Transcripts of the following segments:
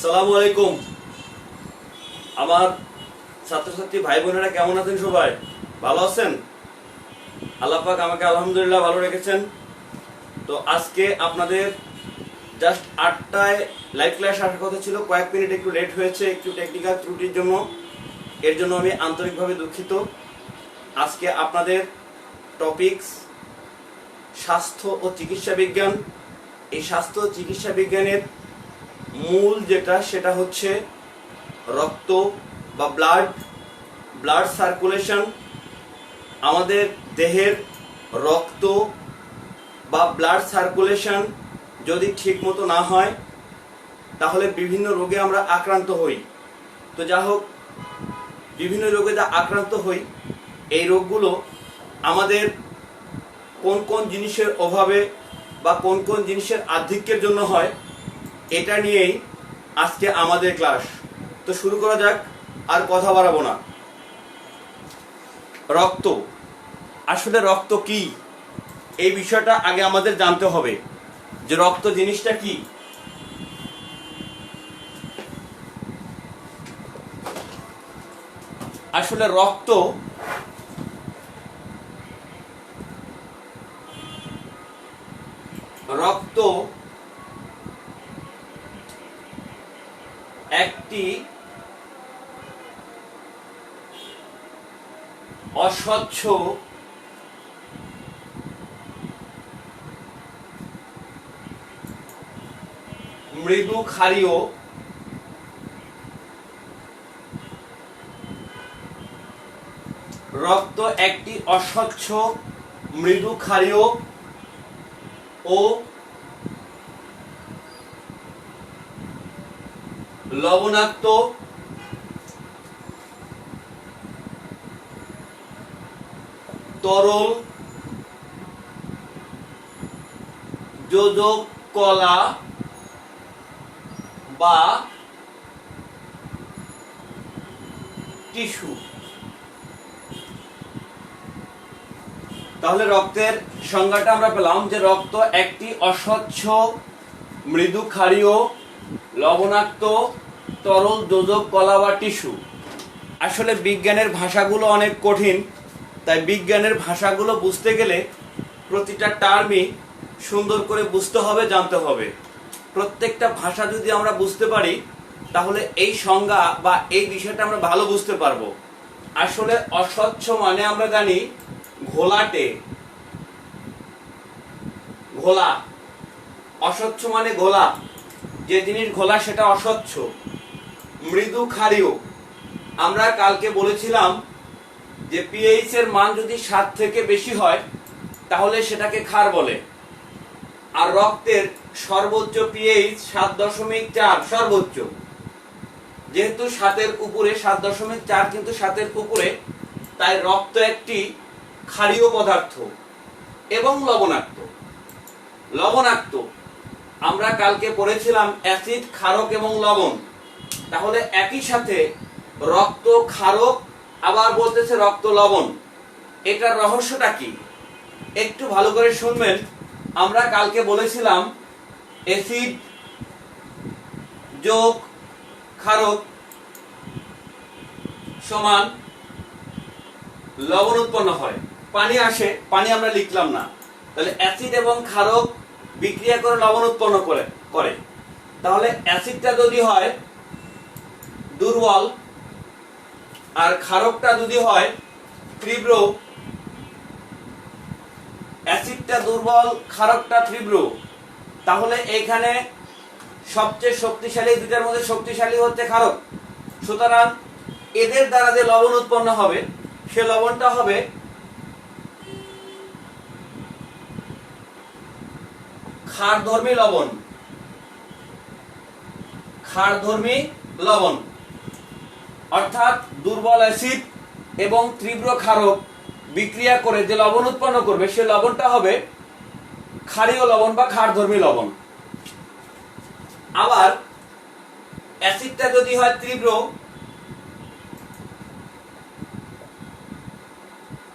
আসসালামু আলাইকুম। আমার ছাত্রছাত্রী ভাই বোনেরা কেমন আছেন? সবাই ভালো আছেন? আল্লাহ পাক আমাকে আলহামদুলিল্লাহ ভালো রেখেছেন। তো আজকে আপনাদের জাস্ট 8টায় লাইভ ক্লাস আসার কথা ছিল, কয়েক মিনিট একটু লেট হয়েছে, একটু টেকনিক্যাল ত্রুটির জন্য। এর জন্য আমি আন্তরিকভাবে দুঃখিত। আজকে আপনাদের টপিকস স্বাস্থ্য ও চিকিৎসা বিজ্ঞান। এই স্বাস্থ্য ও চিকিৎসা বিজ্ঞানের মূল যেটা সেটা হচ্ছে রক্ত বা ব্লাড সার্কুলেশন। আমাদের দেহের রক্ত বা ব্লাড সার্কুলেশন যদি ঠিক মতো না হয় তাহলে বিভিন্ন রোগে আমরা আক্রান্ত হই। তো যা হোক, বিভিন্ন রোগে যা আক্রান্ত হই, এই রোগগুলো আমাদের কোন কোন জিনিসের অভাবে বা কোন কোন জিনিসের আধিক্যের জন্য হয়, এটা নিয়েই আজকে আমাদের ক্লাস। তো শুরু করা যাক, আর কথা বাড়াবো না। রক্ত, আসলে রক্ত কি এই বিষয়টা আগে আমাদের জানতে হবে যে রক্ত জিনিসটা কি। আসলে রক্ত একটি অস্বচ্ছ মৃদু ক্ষারীয় রক্ত একটি অস্বচ্ছ মৃদু ক্ষারীয় ও লবণাক্ত তরল যোজক কলা বা টিস্যু। তাহলে রক্তের সংজ্ঞাটা আমরা পেলাম যে রক্ত একটি অস্বচ্ছ মৃদু ক্ষারীয় লবণাক্ত তরল যোজক কলা বা টিস্যু। আসলে বিজ্ঞানের ভাষাগুলো অনেক কঠিন, তাই বিজ্ঞানের ভাষাগুলো বুঝতে গেলে প্রতিটা টার্মই সুন্দর করে বুঝতে হবে, জানতে হবে। প্রত্যেকটা ভাষা যদি আমরা বুঝতে পারি তাহলে এই সংজ্ঞা বা এই বিষয়টা আমরা ভালো বুঝতে পারবো। আসলে অস্বচ্ছ মানে আমরা জানি ঘোলাটে, ঘোলা। অস্বচ্ছ মানে ঘোলা, যে জিনিস ঘোলা সেটা অস্বচ্ছ। মৃদু ক্ষারীয়, আমরা কালকে বলেছিলাম যে পিএইচ এর মান যদি 7 থেকে বেশি হয় তাহলে সেটাকে ক্ষার বলে। আর রক্তের সর্বোচ্চ পিএইচ 7.4 সর্বোচ্চ, যেহেতু 7-এর উপরে, 7.4 কিন্তু 7-এর উপরে, তাই রক্ত একটি ক্ষারীয় পদার্থ এবং লবণাক্ত। আমরা কালকে পড়েছিলাম অ্যাসিড, ক্ষারক এবং লবণ। তাহলে একই সাথে রক্ত ক্ষারক, আবার বলতেছে রক্ত লবণ। এটার রহস্যটা কি একটু ভালো করে শুনবেন। আমরা কালকে বলেছিলাম অ্যাসিড যোগ ক্ষারক সমান লবণ উৎপন্ন হয়। পানি আসে, পানি আমরা লিখলাম না। তাহলে অ্যাসিড এবং ক্ষারক বিক্রিয়া করে লবণ উৎপন্ন করে। তাহলে অ্যাসিডটা যদি হয় দুর্বল আর ক্ষারকটা যদি হয় তীব্র, অ্যাসিডটা দুর্বল, ক্ষারকটা তীব্র, তাহলে এখানে সবচেয়ে শক্তিশালী, দুটার মধ্যে শক্তিশালী হচ্ছে ক্ষারক। সুতরাং এদের দ্বারা যে লবণ উৎপন্ন হবে সে লবণটা হবে ক্ষারধর্মী লবণ। অর্থাৎ দুর্বল অ্যাসিড এবং তীব্র ক্ষারক বিক্রিয়া করে যে লবণ উৎপন্ন করবে সে লবণটা হবে ক্ষারীয় লবণ বা ক্ষারধর্মী লবণ। আবার অ্যাসিডটা যদি হয় তীব্র,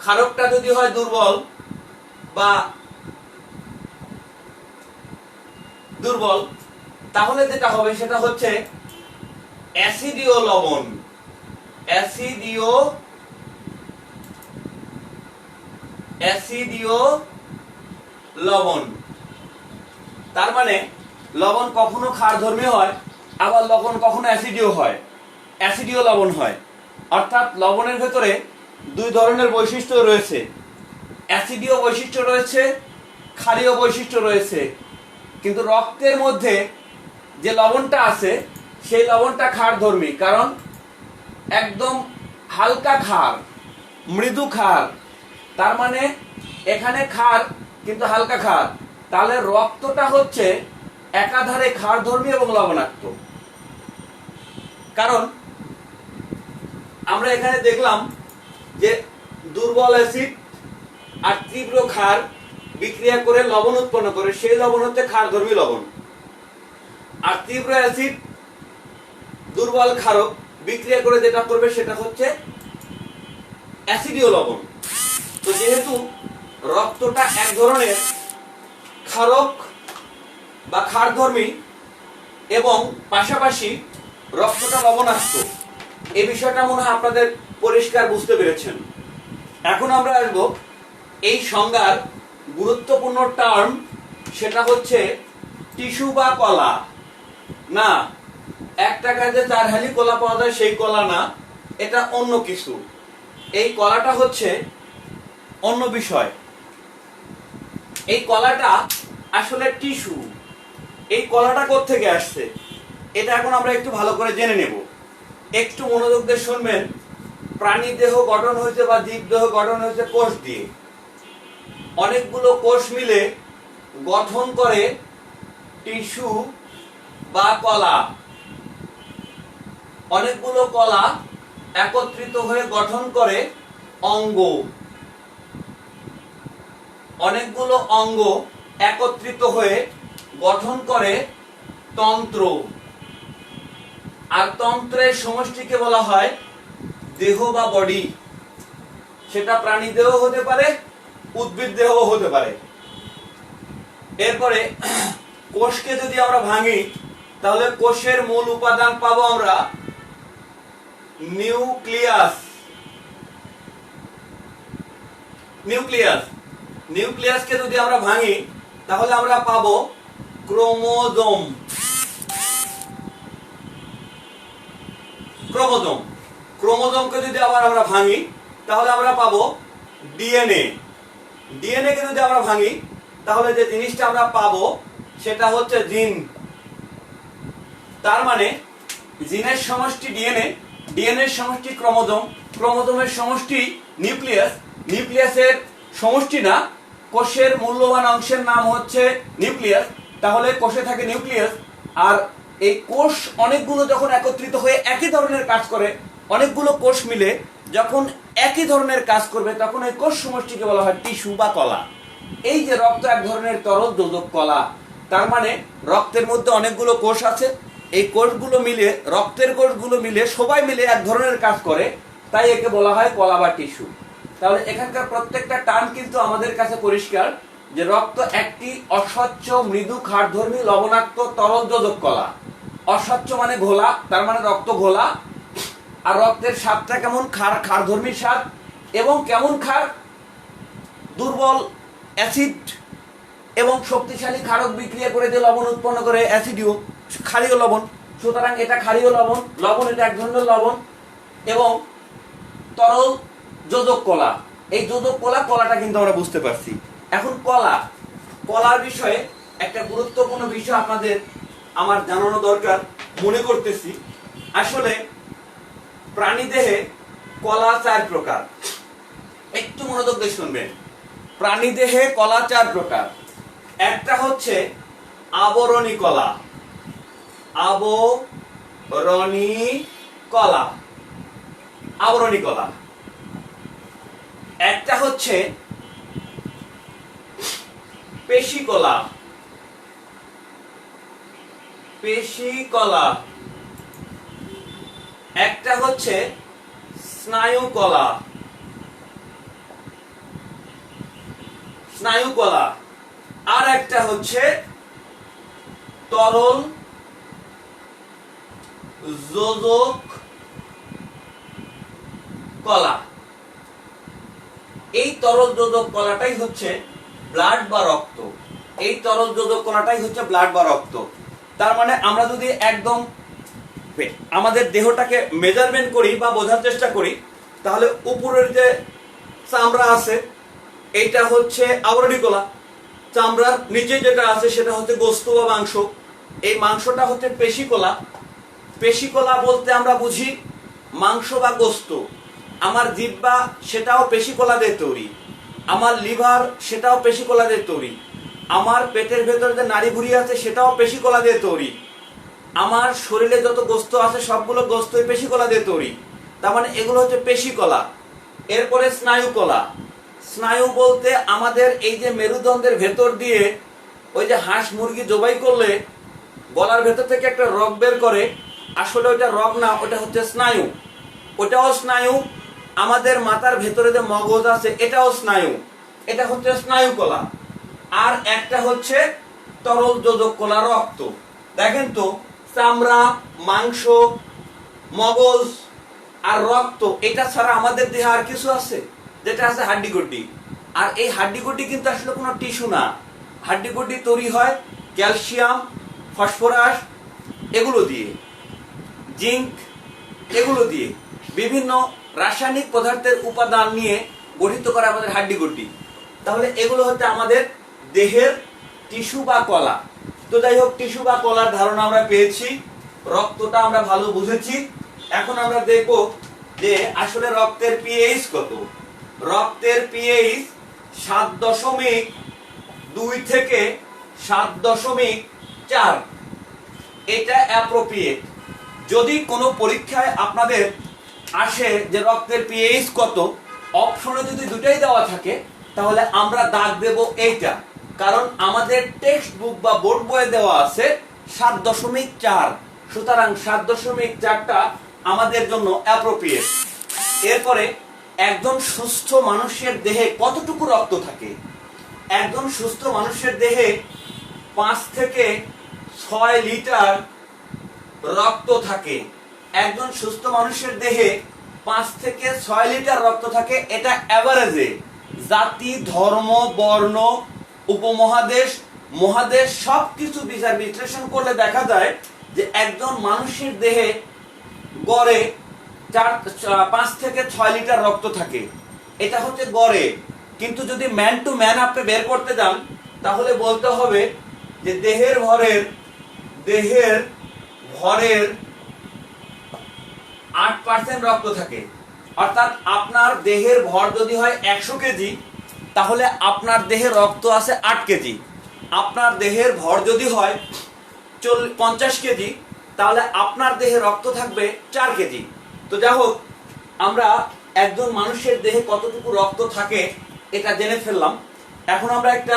ক্ষারকটা যদি হয় দুর্বল বা দুর্বল, তাহলে যেটা হবে সেটা হচ্ছে অ্যাসিডীয় লবণ, অ্যাসিডীয় অ্যাসিডীয় লবণ। তার মানে লবণ কখনো ক্ষারধর্মী হয়, আবার লবণ কখনো অ্যাসিডীয় হয়, অ্যাসিডীয় লবণ হয়। অর্থাৎ লবণের ভেতরে দুই ধরনের বৈশিষ্ট্য রয়েছে, অ্যাসিডীয় বৈশিষ্ট্য রয়েছে, ক্ষারীয় বৈশিষ্ট্য রয়েছে। কিন্তু রক্তের মধ্যে যে লবণটা আছে সেই লবণটা ক্ষারধর্মী, কারণ একদম হালকা ক্ষার, মৃদু ক্ষার। তার মানে এখানে ক্ষার কিন্তু হালকা ক্ষার, তাহলে রক্তটা হচ্ছে একাধারে ক্ষারধর্মী এবং লবণাক্ত। কারণ আমরা এখানে দেখলাম যে দুর্বল অ্যাসিড আর তীব্র ক্ষার বিক্রিয়া করে লবণ উৎপন্ন করে, সেই লবণ হচ্ছে ক্ষারধর্মী লবণ। আর তীব্র অ্যাসিড দুর্বল ক্ষারক বিক্রিয়া করে যেটা করবে সেটা হচ্ছে অ্যাসিডীয় লবণ। তো যেহেতু রক্তটা এক ধরনের ক্ষারক বা ক্ষারধর্মী এবং পাশাপাশি রক্তটা লবণাক্ত, এই বিষয়টা মনে হয় আপনাদের পরিষ্কার বুঝতে পেরেছেন। এখন আমরা আসব এই সংজ্ঞার গুরুত্বপূর্ণ টার্ম, সেটা হচ্ছে টিস্যু বা কলা। না, 1 টাকায় যে 4 হালি কলা পাওয়া যায় সেই কলা না, এটা অন্য কিছু। এই কলাটা হচ্ছে অন্য বিষয়। এই কলাটা আসলে টিস্যু। এই কলাটা কোত্থেকে আসছে এটা এখন আমরা একটু ভালো করে জেনে নেব। একটু মনোযোগ দিয়ে শুনবেন। প্রাণী দেহ গঠন হয়েছে বা জীব দেহ গঠন হয়েছে কোষ দিয়ে। অনেকগুলো কোষ মিলে গঠন করে টিস্যু বা কলা। অনেকগুলো কলা একত্রিত হয়ে গঠন করে অঙ্গ। অনেকগুলো অঙ্গ একত্রিত হয়ে গঠন করে তন্ত্র। আর তন্ত্রের সমষ্টিকে বলা হয় দেহ বা বডি। সেটা প্রাণী দেহ হতে পারে, উদ্ভিদ দেহ হতে পারে। এরপরে কোষকে যদি আমরা ভাঙি তাহলে কোষের মূল উপাদান পাবো আমরা নিউক্লিয়াস। নিউক্লিয়াস নিউক্লিয়াসকে যদি আমরা ভাঙি তাহলে আমরা পাবো ক্রোমোজোম। ক্রোমোজোম ক্রোমোজোমকে যদি আবার আমরা ভাঙি তাহলে আমরা পাবো ডিএনএ। ডিএনএ কে যদি আমরা ভাঙি তাহলে যে জিনিসটা আমরা পাবো সেটা হচ্ছে জিন। তার মানে জিনের সমষ্টি ডিএনএ, ডিএনএ এর সমষ্টি ক্রোমোজোম, ক্রোমোজোমের সমষ্টি নিউক্লিয়াস, নিউক্লিয়াসের সমষ্টি না, কোষের মূল্যবান অংশের নাম হচ্ছে নিউক্লিয়াস। তাহলে কোষে থাকে নিউক্লিয়াস। আর এই কোষ অনেকগুলো যখন একত্রিত হয়ে একই ধরনের কাজ করে, অনেকগুলো কোষ মিলে যখন একই ধরনের কাজ করবে তখন এই কোষ সমষ্টিকে বলা হয় টিস্যু বা কলা। এই যে রক্ত এক ধরনের তরল যোজক কলা, তার মানে রক্তের মধ্যে অনেকগুলো কোষ আছে, এই কোষগুলো মিলে, রক্তের কোষগুলো মিলে সবাই মিলে এক ধরনের কাজ করে, তাই একে বলা হয় কলা বা টিস্যু। তাহলে এখানকার প্রত্যেকটা টার্ম কিন্তু আমাদের কাছে পরিষ্কার যে রক্ত একটি অস্বচ্ছ মৃদু ক্ষারধর্মী লবণাক্ত তরল যোজক কলা। অস্বচ্ছ মানে ঘোলা, তার মানে রক্ত ঘোলা। আর রক্তের স্বাদটা কেমন? ক্ষারধর্মী স্বাদ। এবং কেমন ক্ষার? দুর্বল অ্যাসিড এবং শক্তিশালী ক্ষারক বিক্রিয়া করে যে লবণ উৎপন্ন করে অ্যাসিডীয় ক্ষারীয় লবণ। সুতরাং এটা ক্ষারীয় লবণ। লবণ এটা এক ধরনের লবণ এবং তরল যোজক কলা। এই যোজক কলাটা কিন্তু আমরা বুঝতে পারছি। এখন কলার বিষয়ে একটা গুরুত্বপূর্ণ বিষয় আপনাদের আমার জানানো দরকার মনে করতেছি। আসলে প্রাণী দেহে কলা 4 প্রকার। একটু মনোযোগ দিয়ে শুনবেন। প্রাণী দেহে কলা 4 প্রকার। একটা হচ্ছে আবরণী কলা। আবরণী কলা, আবরণী কলা। একটা হচ্ছে পেশী কলা। পেশী কলা। একটা হচ্ছে স্নায়ু কলা। স্নায়ু কলা। আর একটা হচ্ছে তরল যোজক কলা। এই তরল যোজক কলাটাই হচ্ছে ব্লাড বা রক্ত। এই তরল যোজক কলাটাই হচ্ছে ব্লাড বা রক্ত। তার মানে আমরা যদি একদম আমাদের দেহটাকে মেজারমেন্ট করি বা বোঝার চেষ্টা করি, তাহলে উপরের যে চামড়া আছে এইটা হচ্ছে আবরণী কলা, চামড়ার নিচে যেটা আছে সেটা হচ্ছে গোস্ত বা মাংস, এই মাংসটা হচ্ছে পেশিকলা। পেশিকলা বলতে আমরা বুঝি মাংস বা গোস্ত। আমার জিহ্বা সেটাও পেশিকলা দিয়ে তৈরি, আমার লিভার সেটাও পেশিকলা দিয়ে তৈরি, আমার পেটের ভেতর যে নাড়ি ভুঁড়ি আছে সেটাও পেশিকলা দিয়ে তৈরি, আমার শরীরে যত গোস্ত আছে সবগুলো গোস্তই পেশিকলা দিয়ে তৈরি। তার মানে এগুলো হচ্ছে পেশিকলা। এরপরে স্নায়ুকলা। স্নায়ু বলতে আমাদের এই যে মেরুদণ্ডের ভেতর দিয়ে ওই যে হাঁস মুরগি জবাই করলে গলার ভেতর থেকে একটা রগ বের করে, আসলে ওইটা রগ না, ওটা হচ্ছে স্নায়ু, ওটাও স্নায়ু। আমাদের মাথার ভেতরে যে মগজ আছে এটাও স্নায়ু, এটা হচ্ছে স্নায়ুকলা। আর একটা হচ্ছে তরল যোজক কলা, রক্ত। দেখেন তো, চামড়া, মাংস, মগজ আর রক্ত, এটা ছাড়া আমাদের দেহে আর কিছু আছে? যেটা আছে হাড্ডি গুড্ডি। আর এই হাড্ডি গুড্ডি কিন্তু আসলে কোনো টিস্যু না। হাড্ডি গুড্ডি তৈরি হয় ক্যালসিয়াম, ফসফরাস এগুলো দিয়ে, জিঙ্ক এগুলো দিয়ে, বিভিন্ন রাসায়নিক পদার্থের উপাদান নিয়ে গঠিত করে আমাদের হাড্ডি গুড্ডি। তাহলে এগুলো হচ্ছে আমাদের দেহের টিস্যু বা কলা। তো যাই হোক, টিস্যু বা কলার ধারণা আমরা পেয়েছি, রক্তটা আমরা ভালো বুঝেছি। এখন আমরা দেখব যে আসলে রক্তের পিএইচ কত। রক্তের পিএইচ 7.2 থেকে 7.4। এটা অ্যাপ্রোপ্রিয়েট। যদি কোনো পরীক্ষায় আপনাদের আসে যে রক্তের পিএইচ কত, অপশনে যদি দুটাই দেওয়া থাকে তাহলে আমরা দাগ দেব এইটা, কারণ আমাদের টেক্সট বুক বা বোর্ড বইয়ে দেওয়া আছে 7.4। সুতরাং 7.4টা আমাদের জন্য অ্যাপ্রোপ্রিয়েট। এরপরে একজন সুস্থ মানুষের দেহে কতটুকু রক্ত থাকে? একজন সুস্থ মানুষের দেহে 5 থেকে 6 লিটার রক্ত থাকে। একজন সুস্থ মানুষের দেহে 5 থেকে 6 লিটার রক্ত থাকে, এটা এভারেজে। জাতি, ধর্ম, বর্ণ, উপমহাদেশ, মহাদেশ সবকিছু বিচার বিশ্লেষণ করলে দেখা যায় যে একজন মানুষের দেহে গড়ে 5 থেকে 6 লিটার রক্ত থাকে। এটা হচ্ছে গড়ে। কিন্তু যদি ম্যান টু ম্যান আপনি বের করতে যান তাহলে বলতে হবে যে দেহের ভরের 8% রক্ত থাকে। অর্থাৎ আপনার দেহের ভর যদি হয় 100 কেজি, তাহলে আপনার দেহে রক্ত আছে 8 কেজি। আপনার দেহের ভর যদি হয় 50 কেজি, তাহলে আপনার দেহে রক্ত থাকবে 4 কেজি। তো যাই হোক, আমরা একজন মানুষের দেহে কতটুকু রক্ত থাকে এটা জেনে ফেললাম। এখন আমরা একটা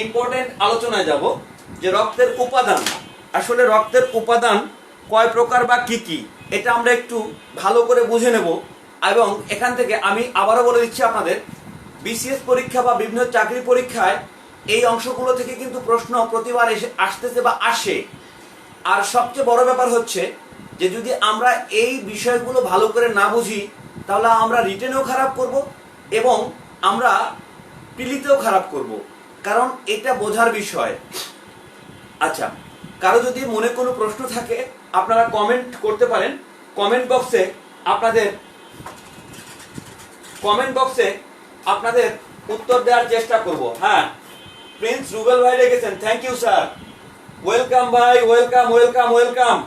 ইম্পর্টেন্ট আলোচনায় যাব যে রক্তের উপাদান। আসলে রক্তের উপাদান কয় প্রকার বা কি কি, এটা আমরা একটু ভালো করে বুঝে নেব। এবং এখান থেকে আমি আবারও বলে দিচ্ছি আপনাদের, বিসিএস পরীক্ষা বা বিভিন্ন চাকরি পরীক্ষায় এই অংশগুলো থেকে কিন্তু প্রশ্ন প্রতিবার আসতেছে বা আসে। আর সবচেয়ে বড় ব্যাপার হচ্ছে যে যদি আমরা এই বিষয়গুলো ভালো করে না বুঝি তাহলে আমরা রিটেনেও খারাপ করব এবং আমরা প্রিলিতেও খারাপ করব, কারণ এটা বোঝার বিষয়। আচ্ছা, কারো যদি মনে কোনো প্রশ্ন থাকে আপনারা কমেন্ট করতে পারেন। কমেন্ট বক্সে আপনাদের উত্তর দেওয়ার চেষ্টা করব। হ্যাঁ, প্রিন্স রুবেল ভাই লিখেছেন, থ্যাংক ইউ স্যার। ওয়েলকাম ভাই, ওয়েলকাম ওয়েলকাম ওয়েলকাম।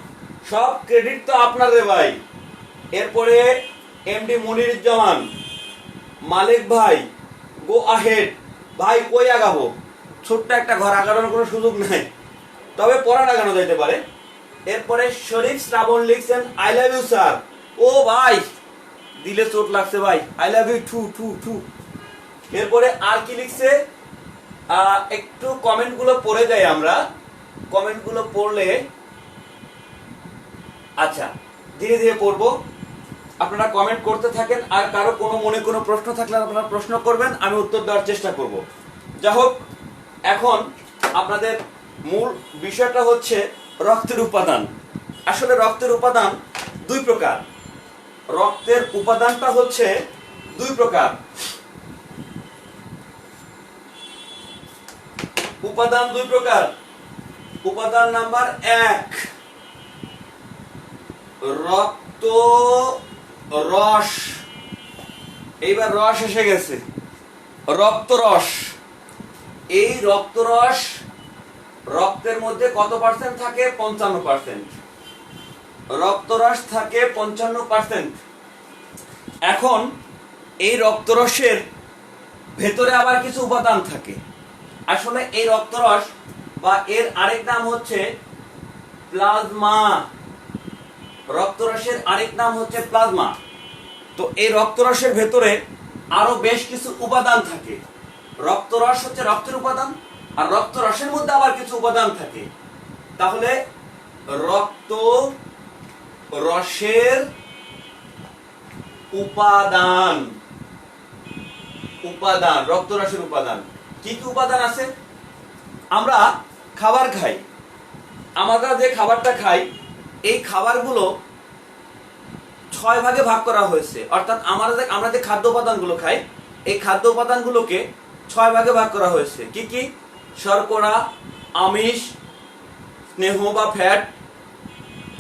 সব ক্রেডিট তো আপনাদের ভাই। এরপরে এমডি মনিরুজ্জামান, মালিক ভাই, গো আহেড। ভাই কই আগাবো? ছোট্ট একটা ঘর, আগানোর কোনো সুযোগ নাই, তবে পড়া লাগানো যাইতে পারে। এরপরে শরীফ শ্রাবণ লিখছেন, আই লাভ ইউ স্যার। ও ভাই, দিলে চোট লাগছে ভাই, I love you too too too. এরপরে আর কি লিখছে, একটু কমেন্টগুলো পড়ে যাই আমরা। কমেন্টগুলো পড়লে, আচ্ছা ধীরে ধীরে পড়বো, আপনারা কমেন্ট করতে থাকেন। আর কারো মনে কোনো প্রশ্ন থাকলে আপনারা প্রশ্ন করবেন, আমি উত্তর দেওয়ার চেষ্টা করব। যাই হোক, এখন আপনাদের মূল বিষয়টা হচ্ছে রক্তের উপাদান। আসলে রক্তের উপাদান দুই প্রকার। রক্তের উপাদানটা হচ্ছে দুই প্রকার। উপাদান দুই প্রকার। উপাদান নাম্বার 1 রক্ত রস। এইবার রস এসে গেছে, রক্তরস। এই রক্তরস রক্তের মধ্যে কত পার্সেন্ট থাকে? 55%। রক্তরস থাকে 55%। এখন এই রক্তরসের ভেতরে আবার কিছু উপাদান থাকে। আসলে এই রক্তরস বা এর আরেক নাম হচ্ছে প্লাজমা। রক্তরসের আরেক নাম হচ্ছে প্লাজমা। তো এই রক্তরসের ভেতরে আরো বেশ কিছু উপাদান থাকে। রক্তরস হচ্ছে রক্তের উপাদান, আর রক্তরসের মধ্যে আবার কিছু উপাদান থাকে। তাহলে রক্ত রসের উপাদান, উপাদান রক্তরসের উপাদান কি কি উপাদান আছে? আমরা খাবার খাই, আমরা যে খাবারটা খাই এই খাবারগুলো 6 ভাগে ভাগ করা হয়েছে। অর্থাৎ আমরা যে খাদ্য উপাদানগুলো খাই এই খাদ্য উপাদানগুলোকে 6 ভাগে ভাগ করা হয়েছে। কি কি? শর্করা, আমিষ, স্নেহ বা ফ্যাট,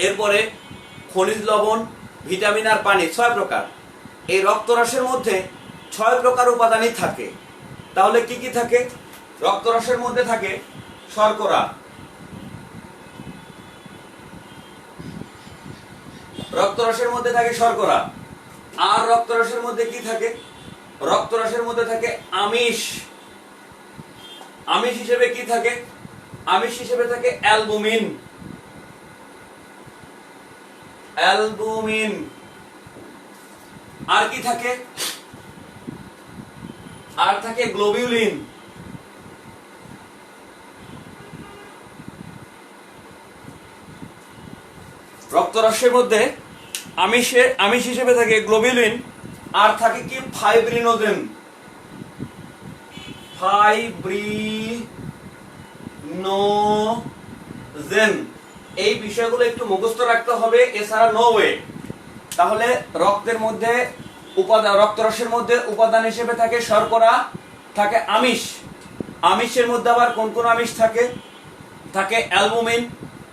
এরপরে খনিজ লবণ, ভিটামিন আর পানি, 6 প্রকার। এই রক্তরসের মধ্যে 6 প্রকার উপাদানই থাকে। তাহলে কি কি থাকে? রক্তরসের মধ্যে থাকে শর্করা, রক্তরসের মধ্যে থাকে শর্করা। আর রক্তরসের মধ্যে কি থাকে? রক্তরসের মধ্যে থাকে আমিষ। আমিষ হিসেবে কি থাকে? আমিষ হিসেবে থাকে অ্যালবুমিন। অ্যালবুমিন। আর কি থাকে? আর থাকে গ্লোবিউলিন। রক্তরসের মধ্যে আমিষ হিসেবে থাকে গ্লোবিউলিন, আর থাকে কি? ফাইব্রিনোজেন। ফাইব্রিনোজেন। এই বিষয়গুলো একটু মুখস্থ রাখতে হবে, এছাড়া নো ওয়ে। তাহলে রক্তের মধ্যে উপাদান, রক্তরসের মধ্যে উপাদান হিসেবে থাকে শর্করা, থাকে আমিষ। আমিষের মধ্যে আবার কোন কোন আমিষ থাকে? থাকে অ্যালবুমিন,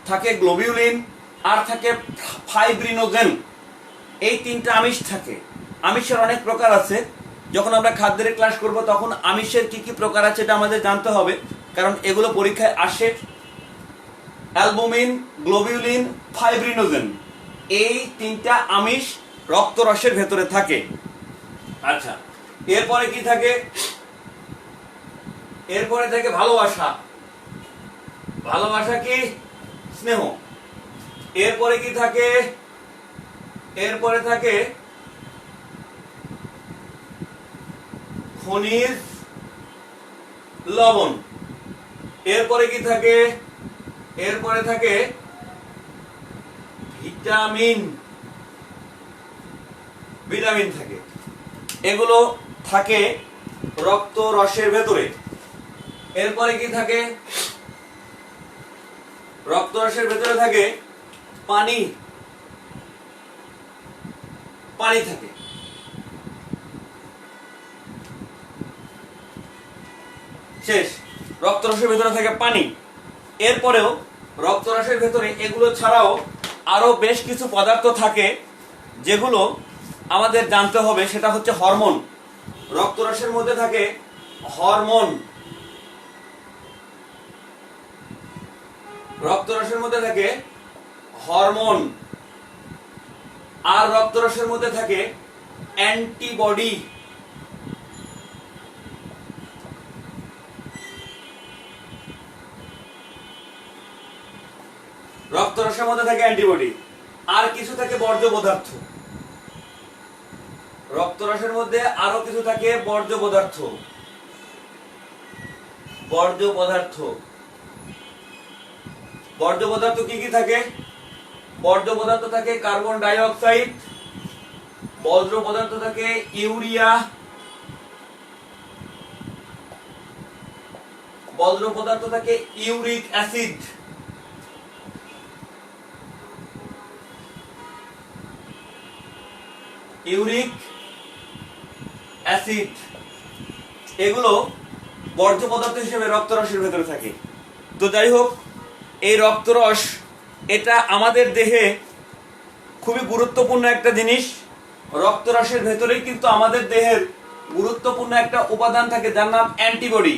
থাকে গ্লোবিউলিন, আর থাকে ফাইব্রিনোজেন। এই 3টা আমিষ থাকে। আমিষের অনেক প্রকার আছে। যখন আমরা খাদ্যের ক্লাস করব তখন আমিষের কি কি প্রকার আছে এটা আমাদের জানতে হবে, কারণ এগুলো পরীক্ষায় আসে। অ্যালবুমিন, গ্লোবিউলিন, ফাইব্রিনোজেন, এই 3টা আমিষ রক্তরসের ভেতরে থাকে। আচ্ছা, এরপরে কি থাকে? এরপরে থাকে ভালোবাসা। ভালোবাসা কি? স্নেহ। এরপরে কি থাকে? এরপরে থাকে খনিজ লবণ। এরপরে কি থাকে? এরপরে থাকে ভিটামিন। ভিটামিন থাকে। এগুলো থাকে রক্তরসের ভেতরে। এরপরে কি থাকে? রক্তরসের ভেতরে থাকে পানি। পানি থাকে। শেষ। রক্তরসের ভেতরে থাকে পানি। এরপরেও রক্তরসের ভেতরে এগুলো ছাড়াও আরো বেশ কিছু পদার্থ থাকে যেগুলো আমাদের জানতে হবে, সেটা হচ্ছে হরমোন। রক্তরসের মধ্যে থাকে হরমোন। রক্তরসের মধ্যে থাকে হরমোন। আর রক্তরসের মধ্যে থাকে অ্যান্টিবডি। রক্তরসের মধ্যে থাকে অ্যান্টিবডি। আর কিছু থাকে বর্জ্য পদার্থ। রক্তরসের মধ্যে আরো কিছু থাকে বর্জ্য পদার্থ। বর্জ্য পদার্থ। বর্জ্য পদার্থ কি কি থাকে? বর্জ্য পদার্থ থাকে কার্বন ডাই অক্সাইড, বর্জ্য পদার্থ থাকে ইউরিয়া, বর্জ্য পদার্থ থাকে ইউরিক অ্যাসিড। ইউরিক অ্যাসিড, এগুলো বর্জ্য পদার্থ হিসেবে রক্তরসের ভেতরে থাকে। তো যাই হোক, এই রক্তরস এটা আমাদের দেহে খুবই গুরুত্বপূর্ণ একটা জিনিস। রক্তরসের ভেতরেই কিন্তু আমাদের দেহের গুরুত্বপূর্ণ একটা উপাদান থাকে যার নাম অ্যান্টিবডি।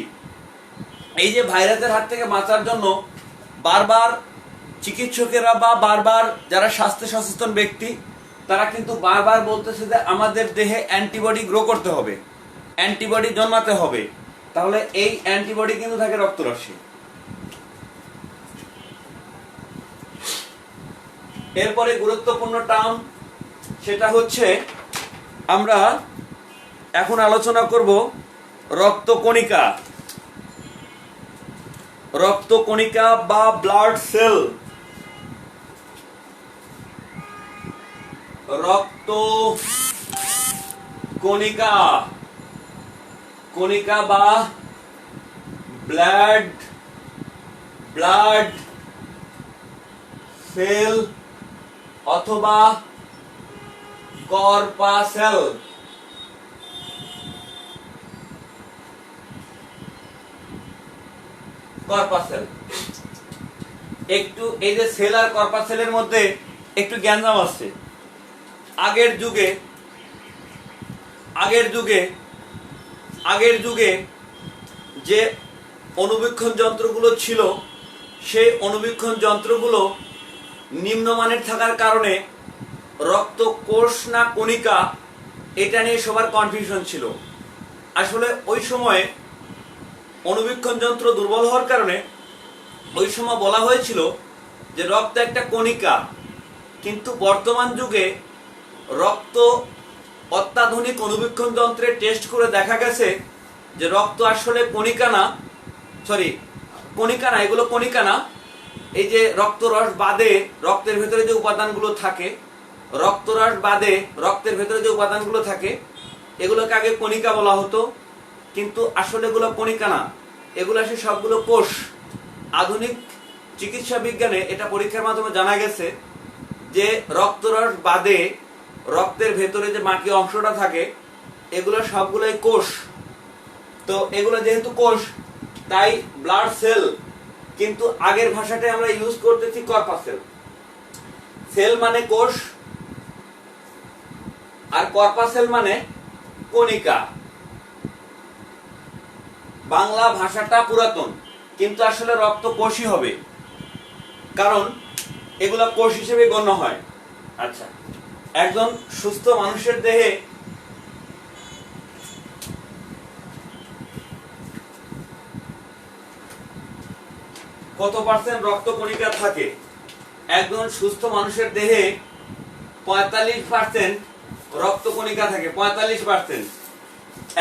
এই যে ভাইরাসের হাত থেকে বাঁচার জন্য বারবার চিকিৎসকেরা বা বারবার যারা স্বাস্থ্য সচেতন ব্যক্তি তারা কিন্তু বারবার বলতেছে যে আমাদের দেহে অ্যান্টিবডি গ্রো করতে হবে, অ্যান্টিবডি জন্মাতে হবে। তাহলে এই অ্যান্টিবডি কিন্তু থাকে রক্তরসে। এরপরে গুরুত্বপূর্ণ টার্ম সেটা হচ্ছে আমরা এখন আলোচনা করব রক্তকণিকা। রক্তকণিকা বা ব্লাড সেল। রক্তকণিকা, কণিকা বা ব্লাড সেল অথবা কর্পাসেল। কর্পাসেল একটু, এই যে সেল আর কর্পাসেলের মধ্যে একটু গ্যাঞ্জাম আছে। আগের যুগে যে অণুবীক্ষণ যন্ত্রগুলো ছিল সেই অণুবীক্ষণ যন্ত্রগুলো নিম্নমানের থাকার কারণে রক্ত কোষ না কণিকা এটা নিয়ে সবার কনফিউশন ছিল। আসলে ওই সময়ে অণুবীক্ষণ যন্ত্র দুর্বল হওয়ার কারণে ওই সময় বলা হয়েছিল যে রক্ত একটা কণিকা। কিন্তু বর্তমান যুগে রক্ত অত্যাধুনিক অণুবীক্ষণ যন্ত্রে টেস্ট করে দেখা গেছে যে রক্ত আসলে কণিকা না, এগুলো কণিকা না। এই যে রক্তরস বাদে রক্তের ভেতরে যে উপাদানগুলো থাকে, এগুলোকে আগে কণিকা বলা হতো, কিন্তু আসলে এগুলো কণিকা না, এগুলো আসলে সবগুলো কোষ। আধুনিক চিকিৎসা বিজ্ঞানে এটা পরীক্ষার মাধ্যমে জানা গেছে যে রক্তরস বাদে রক্তের ভেতরে যে বাকি অংশটা থাকে এগুলো সবগুলোই কোষ। তো এগুলো যেহেতু কোষ তাই ব্লাড সেল, কিন্তু আগের ভাষাটাই আমরা ইউজ করতেছি কর্পাসেল। সেল মানে কোষ আর কর্পাসেল মানে কণিকা। বাংলা ভাষাটা পুরাতন, কিন্তু আসলে রক্ত কোষই হবে, কারণ এগুলা কোষ হিসেবে গণ্য হয়। আচ্ছা, একজন সুস্থ মানুষের দেহে কত পার্সেন্ট রক্ত কণিকা থাকে? একজন সুস্থ মানুষের দেহে 45% রক্ত কণিকা থাকে। 45%।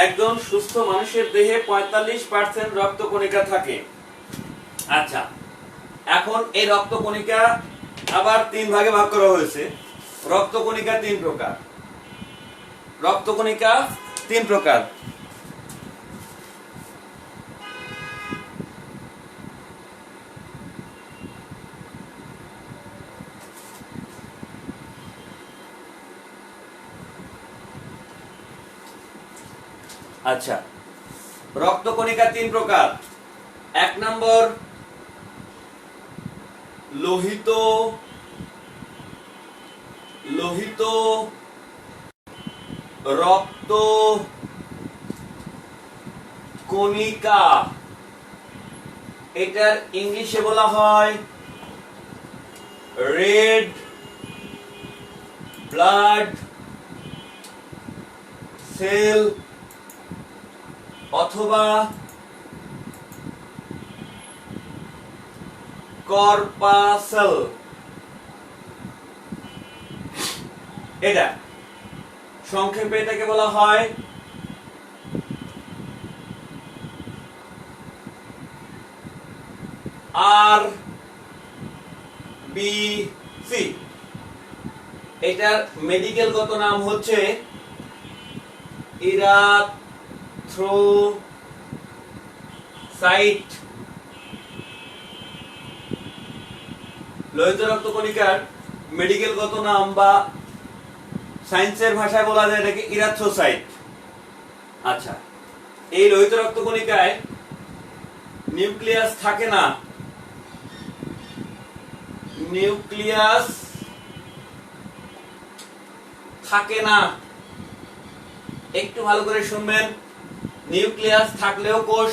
একজন সুস্থ মানুষের দেহে 45% রক্ত কণিকা থাকে। আচ্ছা, এখন এই রক্ত কণিকা আবার 3 ভাগে ভাগ করা হয়েছে। রক্ত কণিকা 3 প্রকার। আচ্ছা, রক্তকণিকা 3 প্রকার। 1 নম্বর লোহিত রক্ত কণিকা, এটার ইংলিশে বলা হয় রেড ব্লাড সেল অথবা কর্পাসেল। এটা সংক্ষেপে এটাকে বলা হয় RBC। এটার মেডিকেলগত নাম হচ্ছে ইরাথ্রোসাইট। লোহিত রক্ত কণিকার মেডিকেলগত নাম বা সায়েন্সের ভাষায় বলা যায় এটাকে ইরাথ্রোসাইট। আচ্ছা, এই লোহিত রক্তকণিকায় নিউক্লিয়াস থাকে না, নিউক্লিয়াস থাকে না। একটু ভালো করে শুনবেন, নিউক্লিয়াস থাকলেও কোষ,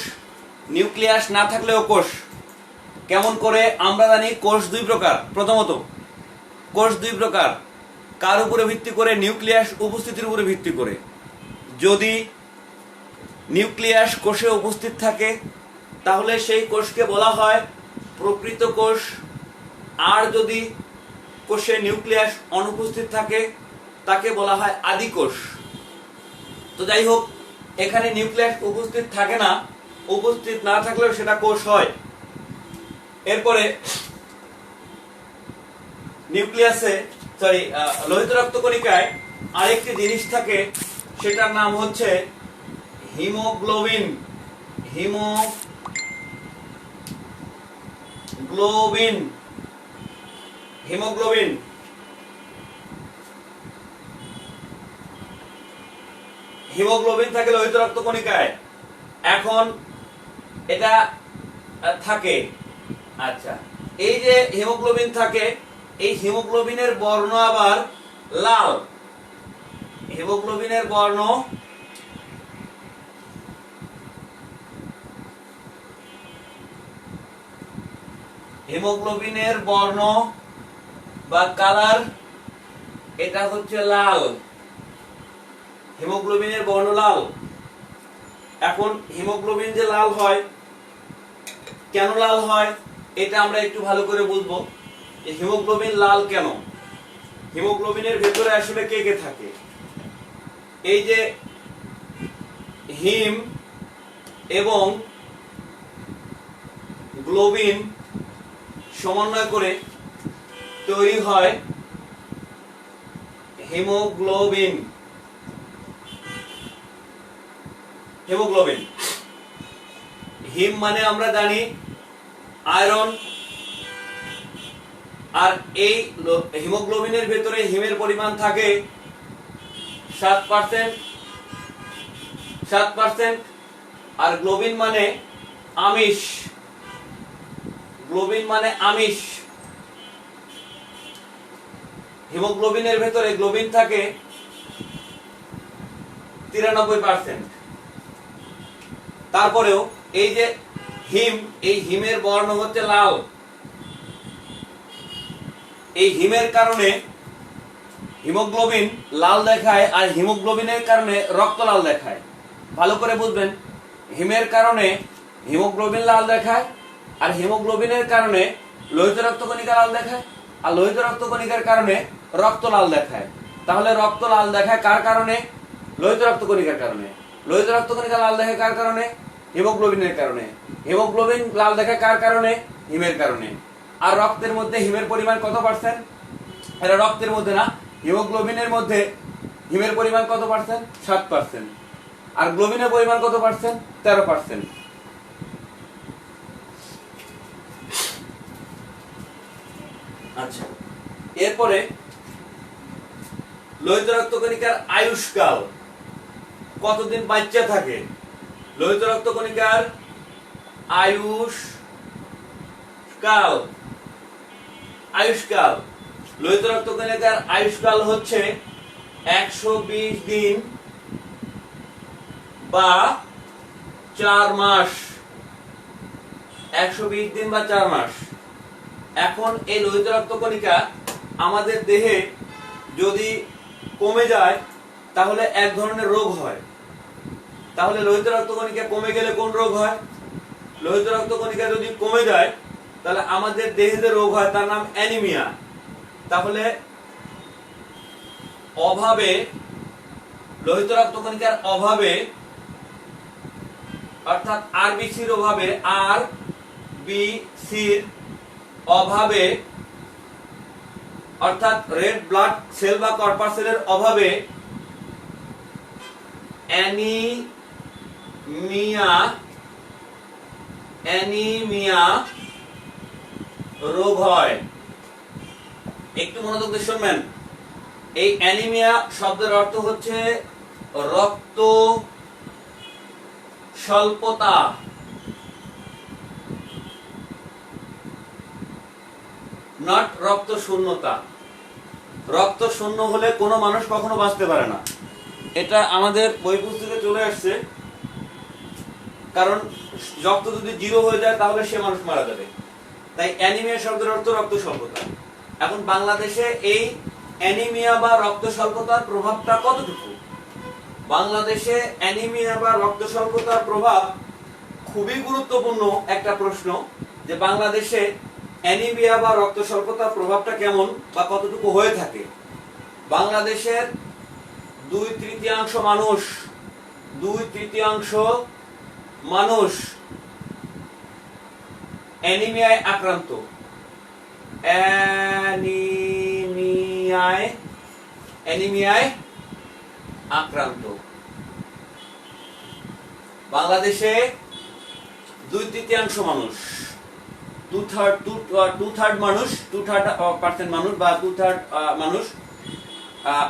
নিউক্লিয়াস না থাকলেও কোষ। কেমন করে? আমরা জানি কোষ দুই প্রকার। প্রথমত, কোষ দুই প্রকার। কার উপরে ভিত্তি করে? নিউক্লিয়াস উপস্থিতির উপরে ভিত্তি করে। যদি নিউক্লিয়াস কোষে উপস্থিত থাকে তাহলে সেই কোষকে বলা হয় প্রকৃত কোষ। আর যদি কোষে নিউক্লিয়াস অনুপস্থিত থাকে তাকে বলা হয় আদি কোষ। তো যাই হোক, এখানে নিউক্লিয়াস উপস্থিত থাকে না, উপস্থিত না থাকলেও সেটা কোষ হয়। এরপরে নিউক্লিয়াসে লোহিত রক্তকণিকায় আরেকটি জিনিস থাকে, সেটার নাম হচ্ছে হিমোগ্লোবিন। হিমোগ্লোবিন হিমোগ্লোবিন হিমোগ্লোবিন থাকে লোহিত রক্তকণিকায়। এখন এটা থাকে। আচ্ছা, এই যে হিমোগ্লোবিন থাকে, এই হিমোগ্লোবিনের বর্ণ আবার লাল। হিমোগ্লোবিনের বর্ণ হিমোগ্লোবিনের বর্ণ বা কালার এটা হচ্ছে লাল। হিমোগ্লোবিনের বর্ণ লাল। এখন হিমোগ্লোবিন যে লাল হয়, কেন লাল হয় এটা আমরা একটু ভালো করে বুঝবো। হিমোগ্লোবিন লাল কেন? হিমোগ্লোবিনের ভেতরে আসলে কে কে থাকে? এই যে হিম এবং গ্লোবিন সমন্বয় করে তৈরি হয় হিমোগ্লোবিন। হিমোগ্লোবিন, হিম মানে আমরা জানি আয়রন। আর এই হিমোগ্লোবিনের ভেতরে হিমের পরিমাণ থাকে 7%। আর গ্লোবিন মানে আমিষ। গ্লোবিন মানে আমিষ। হিমোগ্লোবিনের ভেতরে গ্লোবিন থাকে 93%। তারপরেও এই যে হিম, এই হিমের বর্ণ হচ্ছে লাল। এই হিমের কারণে হিমোগ্লোবিন লাল দেখায়, আর হিমোগ্লোবিনের কারণে রক্ত লাল দেখায়। ভালো করে বুঝবেন, হিমের কারণে হিমোগ্লোবিন লাল দেখায়, আর হিমোগ্লোবিনের কারণে লোহিত রক্তকণিকা লাল দেখায়, আর লোহিত রক্তকণিকার কারণে রক্ত লাল দেখায়। তাহলে রক্ত লাল দেখায় কার কারণে? লোহিত রক্তকণিকার কারণে। লোহিত রক্তকণিকা লাল দেখায় কার কারণে? হিমোগ্লোবিনের কারণে। হিমোগ্লোবিন লাল দেখায় কার কারণে? হিমের কারণে। আর রক্তের মধ্যে হিমের পরিমাণ কত পার্সেন্ট? এটা রক্তের মধ্যে না, হিমোগ্লোবিনের মধ্যে হিমের পরিমাণ কত পার্সেন্ট? 7%। আর গ্লোবিনের পরিমাণ কত পার্সেন্ট? 13%। আচ্ছা, এরপরে লোহিত রক্তকণিকার আয়ুষ্কাল, কতদিন বাচ্চা থাকে? লোহিত রক্তকণিকার আয়ুষ্কাল লোহিত রক্তকণিকার আয়ুষ্কাল হচ্ছে 120 দিন বা 4 মাস। 120 দিন বা 4 মাস। এখন এই লোহিত রক্তকণিকা আমাদের দেহে যদি কমে যায় তাহলে এক ধরনের রোগ হয়। তাহলে লোহিত রক্তকণিকা কমে গেলে কোন রোগ হয়? লোহিত রক্তকণিকা যদি কমে যায় তাহলে আমাদের দেহে যে রোগ হয় তার নাম অ্যানিমিয়া। তাহলে অভাবে, লোহিত রক্তকণিকার অভাবে, অর্থাৎ আরবিসির অভাবে, আরবিসির অভাবে, অর্থাৎ রেড ব্লাড সেল বা কর্পাসেলের অভাবে অ্যানিমিয়া রোগ হয়। একটু মনোযোগ দিয়ে শুনবেন। এই অ্যানিমিয়া শব্দের অর্থ হচ্ছে রক্ত স্বল্পতা। নট রক্ত শূন্যতা। রক্ত শূন্য হলে কোনো মানুষ কখনো বাঁচতে পারে না, এটা আমাদের বই পুস্তকে চলে আসছে। কারণ রক্ত যদি জিরো হয়ে যায় তাহলে সে মানুষ মারা যাবে। তাই অ্যানিমিয়া শব্দের অর্থ রক্ত স্বল্পতা। এখন বাংলাদেশে এই অ্যানিমিয়া বা রক্ত স্বল্পতার প্রভাবটা কতটুকু? বাংলাদেশে অ্যানিমিয়া বা রক্ত স্বল্পতার প্রভাব খুবই গুরুত্বপূর্ণ একটা প্রশ্ন, যে বাংলাদেশে অ্যানিমিয়া বা রক্ত স্বল্পতার প্রভাবটা কেমন বা কতটুকু হয়ে থাকে। বাংলাদেশের 2/3 মানুষ অ্যানিমিয়ায় আক্রান্ত। অ্যানিমিয়ায় আক্রান্ত বাংলাদেশে 2/3 মানুষ, 2/3 মানুষ, 2/3% মানুষ বা 2/3 মানুষ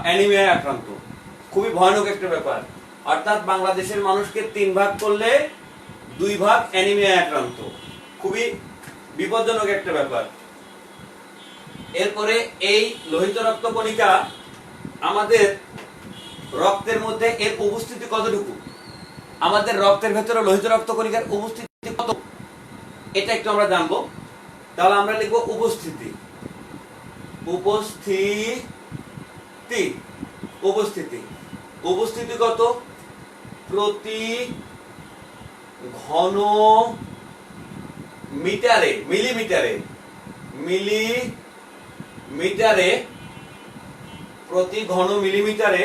অ্যানিমিয়ায় আক্রান্ত। খুবই ভয়ানক একটা ব্যাপার। অর্থাৎ বাংলাদেশের মানুষকে 3 ভাগ করলে 2 ভাগ অ্যানিমিয়ায় আক্রান্ত। খুবই বিপজ্জনক একটা ব্যাপার। এরপরে এই লোহিত রক্ত কণিকা আমাদের রক্তের মধ্যে এর উপস্থিতি কতটুকু, আমাদের রক্তের ভেতরে লোহিত রক্ত কণিকার উপস্থিতি কত, এটা একটু আমরা জানবো। তাহলে আমরা লিখবো উপস্থিতি। উপস্থিতি কত? প্রতি ঘন মিলিমিটারে প্রতি ঘন মিলিমিটারে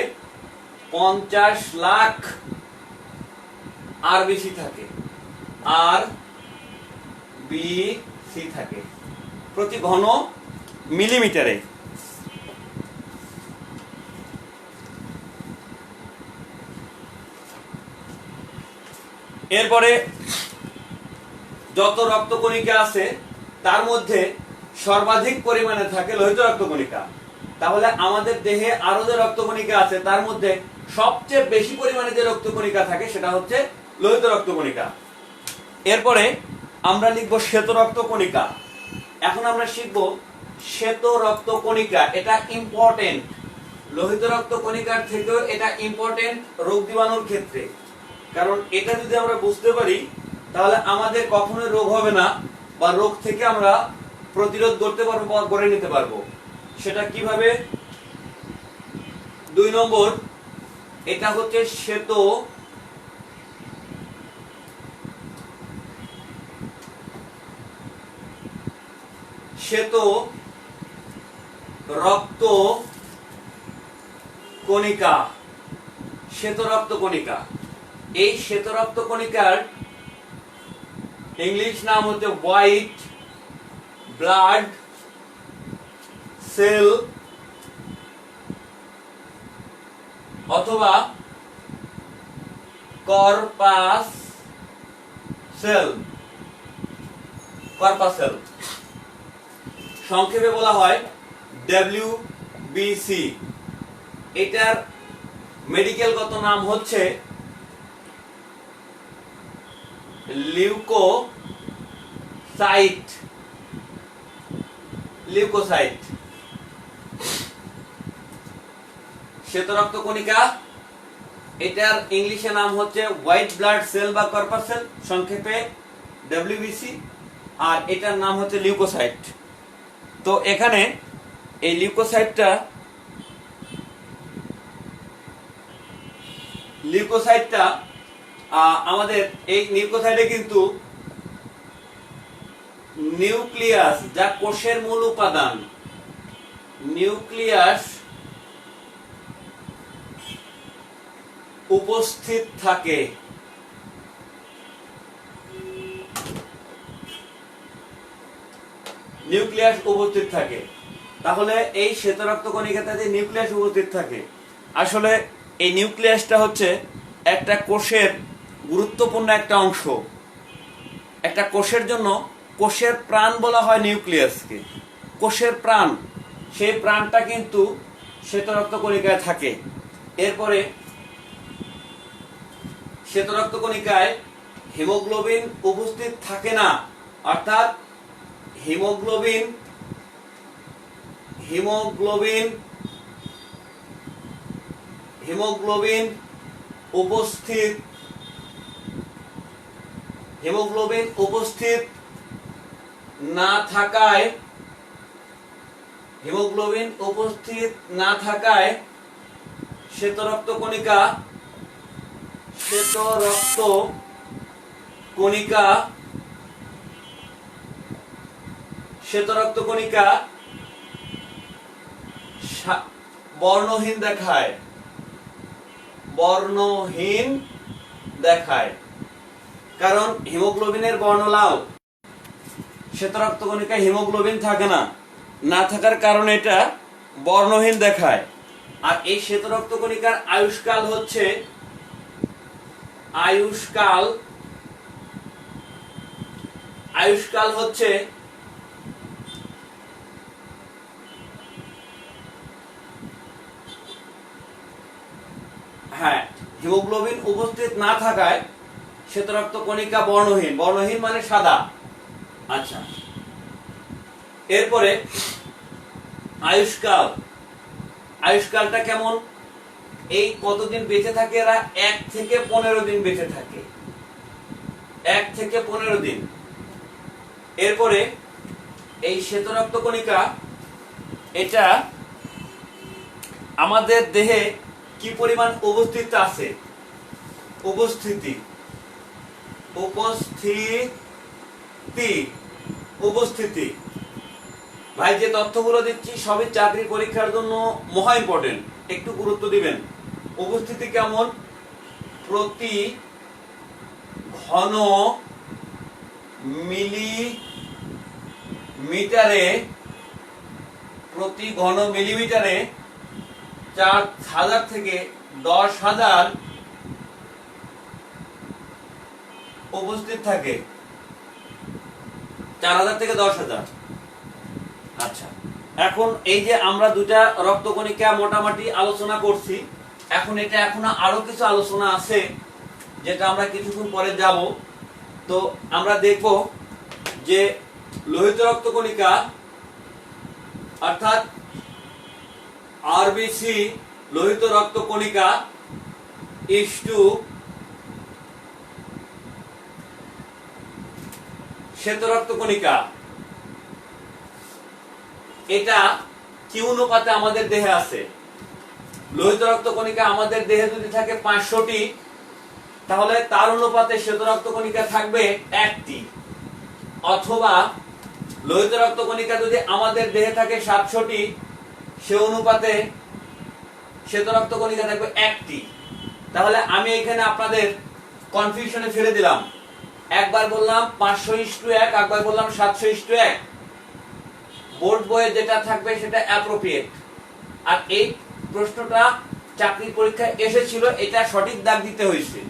50 লাখ আরবিসি থাকে, প্রতি ঘন মিলিমিটারে। এরপরে যত রক্তকণিকা আছে তার মধ্যে সর্বাধিক পরিমাণে থাকে লোহিত রক্তকণিকা। তাহলে আমাদের দেহে আরো যে রক্তকণিকা আছে তার মধ্যে সবচেয়ে বেশি পরিমাণে যে রক্তকণিকা থাকে সেটা হচ্ছে লোহিত রক্তকণিকা। এরপরে আমরা লিখব শ্বেত রক্তকণিকা। এখন আমরা শিখব শ্বেত রক্তকণিকা। এটা ইম্পর্টেন্ট, লোহিত রক্তকণিকার থেকেও এটা ইম্পর্টেন্ট রোগ জীবাণুর ক্ষেত্রে। কারণ এটা যদি আমরা বুঝতে পারি তাহলে আমাদের কখনোই রোগ হবে না বা রোগ থেকে আমরা প্রতিরোধ করতে পারবো বা গড়ে নিতে পারবো। সেটা কিভাবে? 2 নম্বর, এটা হচ্ছে শ্বেত রক্ত কণিকা। এই শ্বেত রক্ত কণিকার ইংলিশ নাম হচ্ছে হোয়াইট ব্লাড সেল অথবা কর্পাসেল। সংক্ষেপে বলা হয় WBC। এটার মেডিকেলগত নাম হচ্ছে লিউকোসাইট। শ্বেত রক্ত কণিকা, এটার ইংলিশে নাম হচ্ছে হোয়াইট ব্লাড সেল বা কর্পাসেল, সংক্ষেপে WBC, আর এটার নাম হচ্ছে লিউকোসাইট। তো এখানে এই লিউকোসাইটটা আমাদের এই লিউকোসাইটে কিন্তু নিউক্লিয়াস, যা কোষের মূল উপাদান, নিউক্লিয়াস উপস্থিত থাকে। তাহলে এই শ্বেত রক্ত কণিকাতে যে নিউক্লিয়াস উপস্থিত থাকে, আসলে এই নিউক্লিয়াসটা হচ্ছে একটা কোষের গুরুত্বপূর্ণ একটা অংশ। একটা কোষের জন্য কোষের প্রাণ বলা হয় নিউক্লিয়াসকে। কোষের প্রাণ, সেই প্রাণটা কিন্তু শ্বেত রক্ত কণিকায় থাকে। এরপরে শ্বেত রক্ত কণিকায় হিমোগ্লোবিন উপস্থিত থাকে না, অর্থাৎ হিমোগ্লোবিন হিমোগ্লোবিন হিমোগ্লোবিন উপস্থিত হিমোগ্লোবিন উপস্থিত না থাকায় হিমোগ্লোবিন উপস্থিত না থাকায় শ্বেত রক্ত কণিকা বর্ণহীন দেখায়। কারণ হিমোগ্লোবিনের বর্ণ লাল, শ্বেত রক্ত কণিকায় হিমোগ্লোবিন থাকে না, না থাকার কারণে এটা বর্ণহীন দেখায়। আর এই শ্বেত রক্ত কণিকার আয়ুষ্কাল হচ্ছে হিমোগ্লোবিন উপস্থিত না থাকায় শ্বেত রক্ত কণিকা বর্ণহীন মানে সাদা। আচ্ছা, এরপরে আয়ুষ্কালটা কেমন? এই কতদিন বেঁচে থাকে এরা? 1 থেকে 15 দিন বেঁচে থাকে, 1 থেকে 15 দিন। এরপরে এই শ্বেত রক্ত কণিকা এটা আমাদের দেহে কি পরিমাণ উপস্থিতি ভাই, যে তথ্যগুলো দিচ্ছি সবই চাকরি পরীক্ষার জন্য মহা ইম্পর্টেন্ট, একটু গুরুত্ব দিবেন। উপস্থিতি কেমন? প্রতি ঘন মিলিমিটারে 4000 থেকে 10,000 উপস্থিত থাকে, 4000 থেকে 10,000। আচ্ছা, এখন এই যে আমরা দুটা রক্তকণিকা মোটামুটি আলোচনা করছি, এখন আরো কিছু আলোচনা আছে যেটা আমরা কিছুক্ষণ পরে যাব। তো আমরা দেখব যে লোহিত রক্তকণিকা অর্থাৎ আরবিসি লোহিত রক্তকণিকা ইস্টু শ্বেত রক্তকণিকা, এটা কি অনুপাতে আমাদের দেহে আছে? লোহিত রক্তকণিকা আমাদের দেহে যদি থাকে 500টি, তাহলে তার অনুপাতে শ্বেত রক্তকণিকা থাকবে 1টি। অথবা লোহিত রক্তকণিকা যদি আমাদের দেহে থাকে 700টি, সে অনুপাতে শ্বেত রক্তকণিকা থাকবে 1টি। তাহলে আমি এখানে আপনাদের কনফিউশনে ফেলে দিলাম, একবার বললাম 500:1, একবার বললাম 700:1। বোর্ড বইয়ে যেটা থাকবে সেটা অ্যাপ্রোপ্রিয়েট। আর এই প্রশ্নটা চাকরি পরীক্ষায় এসেছিল, এটা সঠিক দাগ দিতে হয়েছে,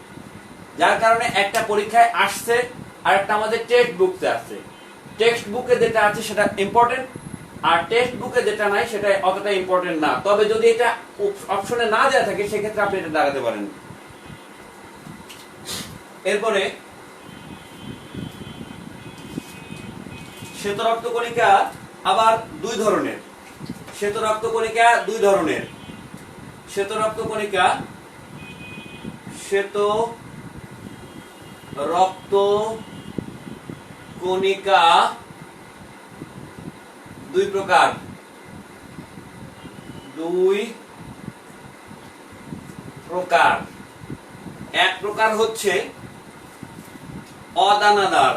যার কারণে একটা পরীক্ষায় আসছে আর একটা আমাদের টেক্সট বুকতে আসছে। টেক্সট বুকে যেটা আছে সেটা ইম্পর্টেন্ট, আর টেক্সট বুকে যেটা নাই সেটা অতটা ইম্পর্টেন্ট না। তবে যদি এটা অপশনে না দেওয়া থাকে সেক্ষেত্রে আপনি এটা দাগাতে পারেন। এরপরে শ্বেত রক্তকণিকা আবার দুই ধরনের। শ্বেত রক্তকণিকা দুই প্রকার। এক প্রকার হচ্ছে অদানাদার,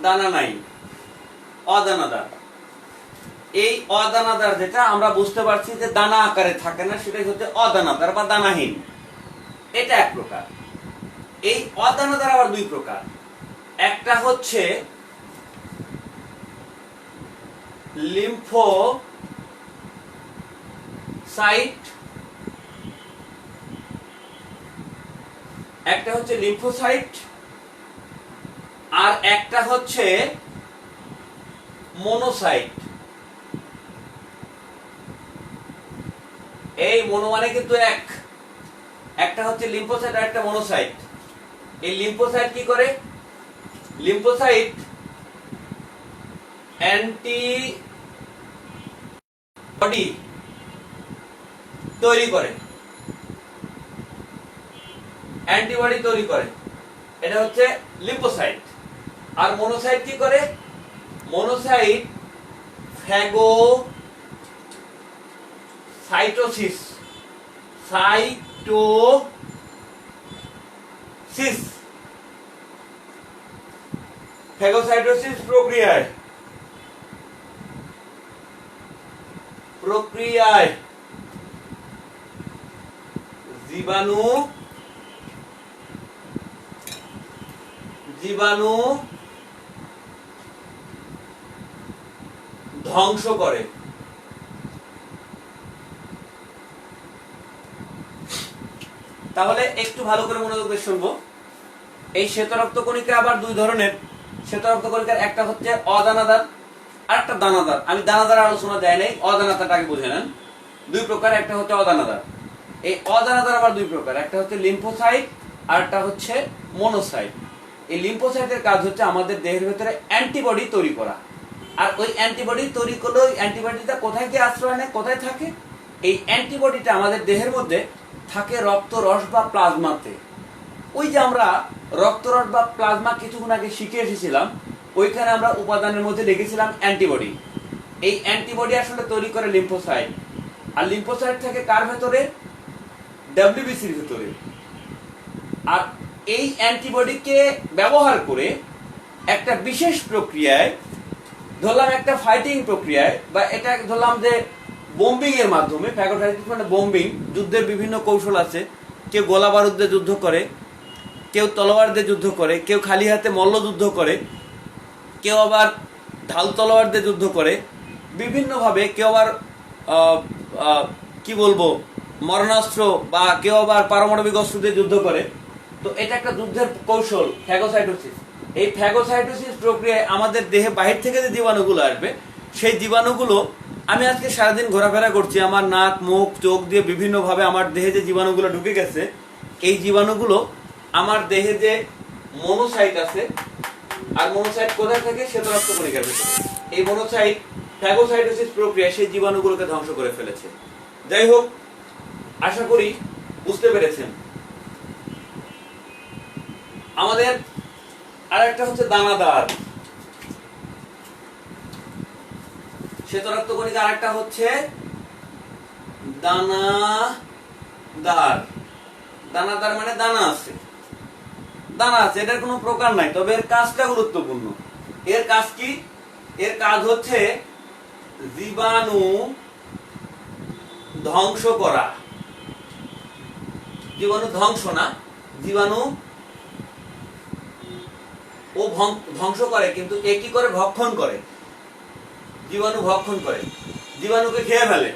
দানা নাই, অদানাদার। এই অদানাদার যেটা আমরা বুঝতে পারছি যে দানা আকারে থাকে না, সেটাই হচ্ছে অদানাদার বা দানাহীন, এটা এক প্রকার। এই অদানাদার আবার দুই প্রকার। একটা হচ্ছে লিম্ফোসাইট, আর একটা হচ্ছে মনোসাইট। এই মনো মানে কিন্তু একটা হচ্ছে লিম্ফোসাইট আর একটা মনোসাইট। এই লিম্ফোসাইট কি করে? লিম্ফোসাইট অ্যান্টিবডি তৈরি করে, অ্যান্টিবডি তৈরি করে, এটা হচ্ছে লিম্ফোসাইট। আর মনোসাইট কি করে? মনোসাইট ফ্যাগোসাইটোসিস, ফ্যাগোসাইটোসিস প্রক্রিয়ায় জীবাণু ধ্বংস করে। তাহলে একটু ভালো করে মনোযোগ দিয়ে শুনবো। এই শ্বেতরক্ত কণিকা আবার দুই ধরনের। শ্বেতরক্ত কণিকার একটা হচ্ছে অদানাদার আর একটা দানাদার। আমি দানাদার আলোচনা দেয় নাই, অদানাদারটাকে বুঝে নেন। দুই প্রকার, একটা হচ্ছে অদানাদার। এই অদানাদার আবার দুই প্রকার, একটা হচ্ছে লিম্ফোসাইট আর একটা হচ্ছে মনোসাইট। এই লিম্ফোসাইটের কাজ হচ্ছে আমাদের দেহের ভেতরে অ্যান্টিবডি তৈরি করা। আর ওই অ্যান্টিবডি তৈরি করলে ওই অ্যান্টিবডিটা কোথায় গিয়ে আশ্রয় নেয়, কোথায় থাকে? এই অ্যান্টিবডিটা আমাদের দেহের মধ্যে থাকে রক্ত রস বা প্লাজমাতে। ওই যে আমরা রক্ত রস বা প্লাজমা কিছুক্ষণ আগে শিখে এসেছিলাম, ওইখানে আমরা উপাদানের মধ্যে লিখেছিলাম অ্যান্টিবডি। এই অ্যান্টিবডি আসলে তৈরি করে লিম্ফোসাইট। আর লিম্ফোসাইট থাকে কার ভেতরে? ডব্লিউবিসির ভেতরে। আর এই অ্যান্টিবডিকে ব্যবহার করে একটা বিশেষ প্রক্রিয়ায়, ধরলাম একটা ফাইটিং প্রক্রিয়ায়, বা এটা ধরলাম যে বোম্বিং এর মাধ্যমে, ফ্যাগোসাইটোসিস মানে বোম্বিং, যুদ্ধের বিভিন্ন কৌশল আছে। কেউ গোলা বারুদ দিয়ে যুদ্ধ করে, কেউ তলোয়ার দিয়ে যুদ্ধ করে, কেউ খালি হাতে মল্লযুদ্ধ করে, কেউ আবার ঢাল তলোয়ার দিয়ে যুদ্ধ করে বিভিন্নভাবে, কেউ আবার কি বলবো মরণাস্ত্র, বা কেউ আবার পারমাণবিক অস্ত্র দিয়ে যুদ্ধ করে। তো এটা একটা যুদ্ধের কৌশল ফ্যাগোসাইটোসিস। এই ফ্যাগোসাইটোসিস প্রক্রিয়ায় আমাদের দেহে বাহির থেকে যে জীবাণুগুলো আসবে, সেই জীবাণুগুলো, আমি আজকে সারাদিন ঘোরাফেরা করছি, আমার নাক মুখ চোখ দিয়ে বিভিন্নভাবে আমার দেহে যে জীবাণুগুলো ঢুকে গেছে, এই জীবাণুগুলো আমার দেহে যে মনোসাইট আছে, আর মনোসাইট কোথায় থাকে? শ্বেতরক্ত কণিকার ভিতরে। এই মনোসাইট ফ্যাগোসাইটোসিস প্রক্রিয়ায় সেই জীবাণুগুলোকে ধ্বংস করে ফেলেছে। যাই হোক, আশা করি বুঝতে পেরেছেন। আমাদের আরেকটা হচ্ছে দানাদার। শ্বেতরক্ত কণিকা আরেকটা হচ্ছে দানাদার। দানাদার মানে দানা আছে, দানা আছে, এটার কোনো প্রকার নাই, তবে এর কাজটা গুরুত্বপূর্ণ। এর কাজ কি? এর কাজ হচ্ছে জীবাণু ধ্বংস করা। জীবাণু ধ্বংস না, জীবাণু ও ধ্বংস করে, কিন্তু এ কি করে? ভক্ষণ করে। জীবাণু ভক্ষণ করে, জীবাণুকে খেয়ে ফেলে।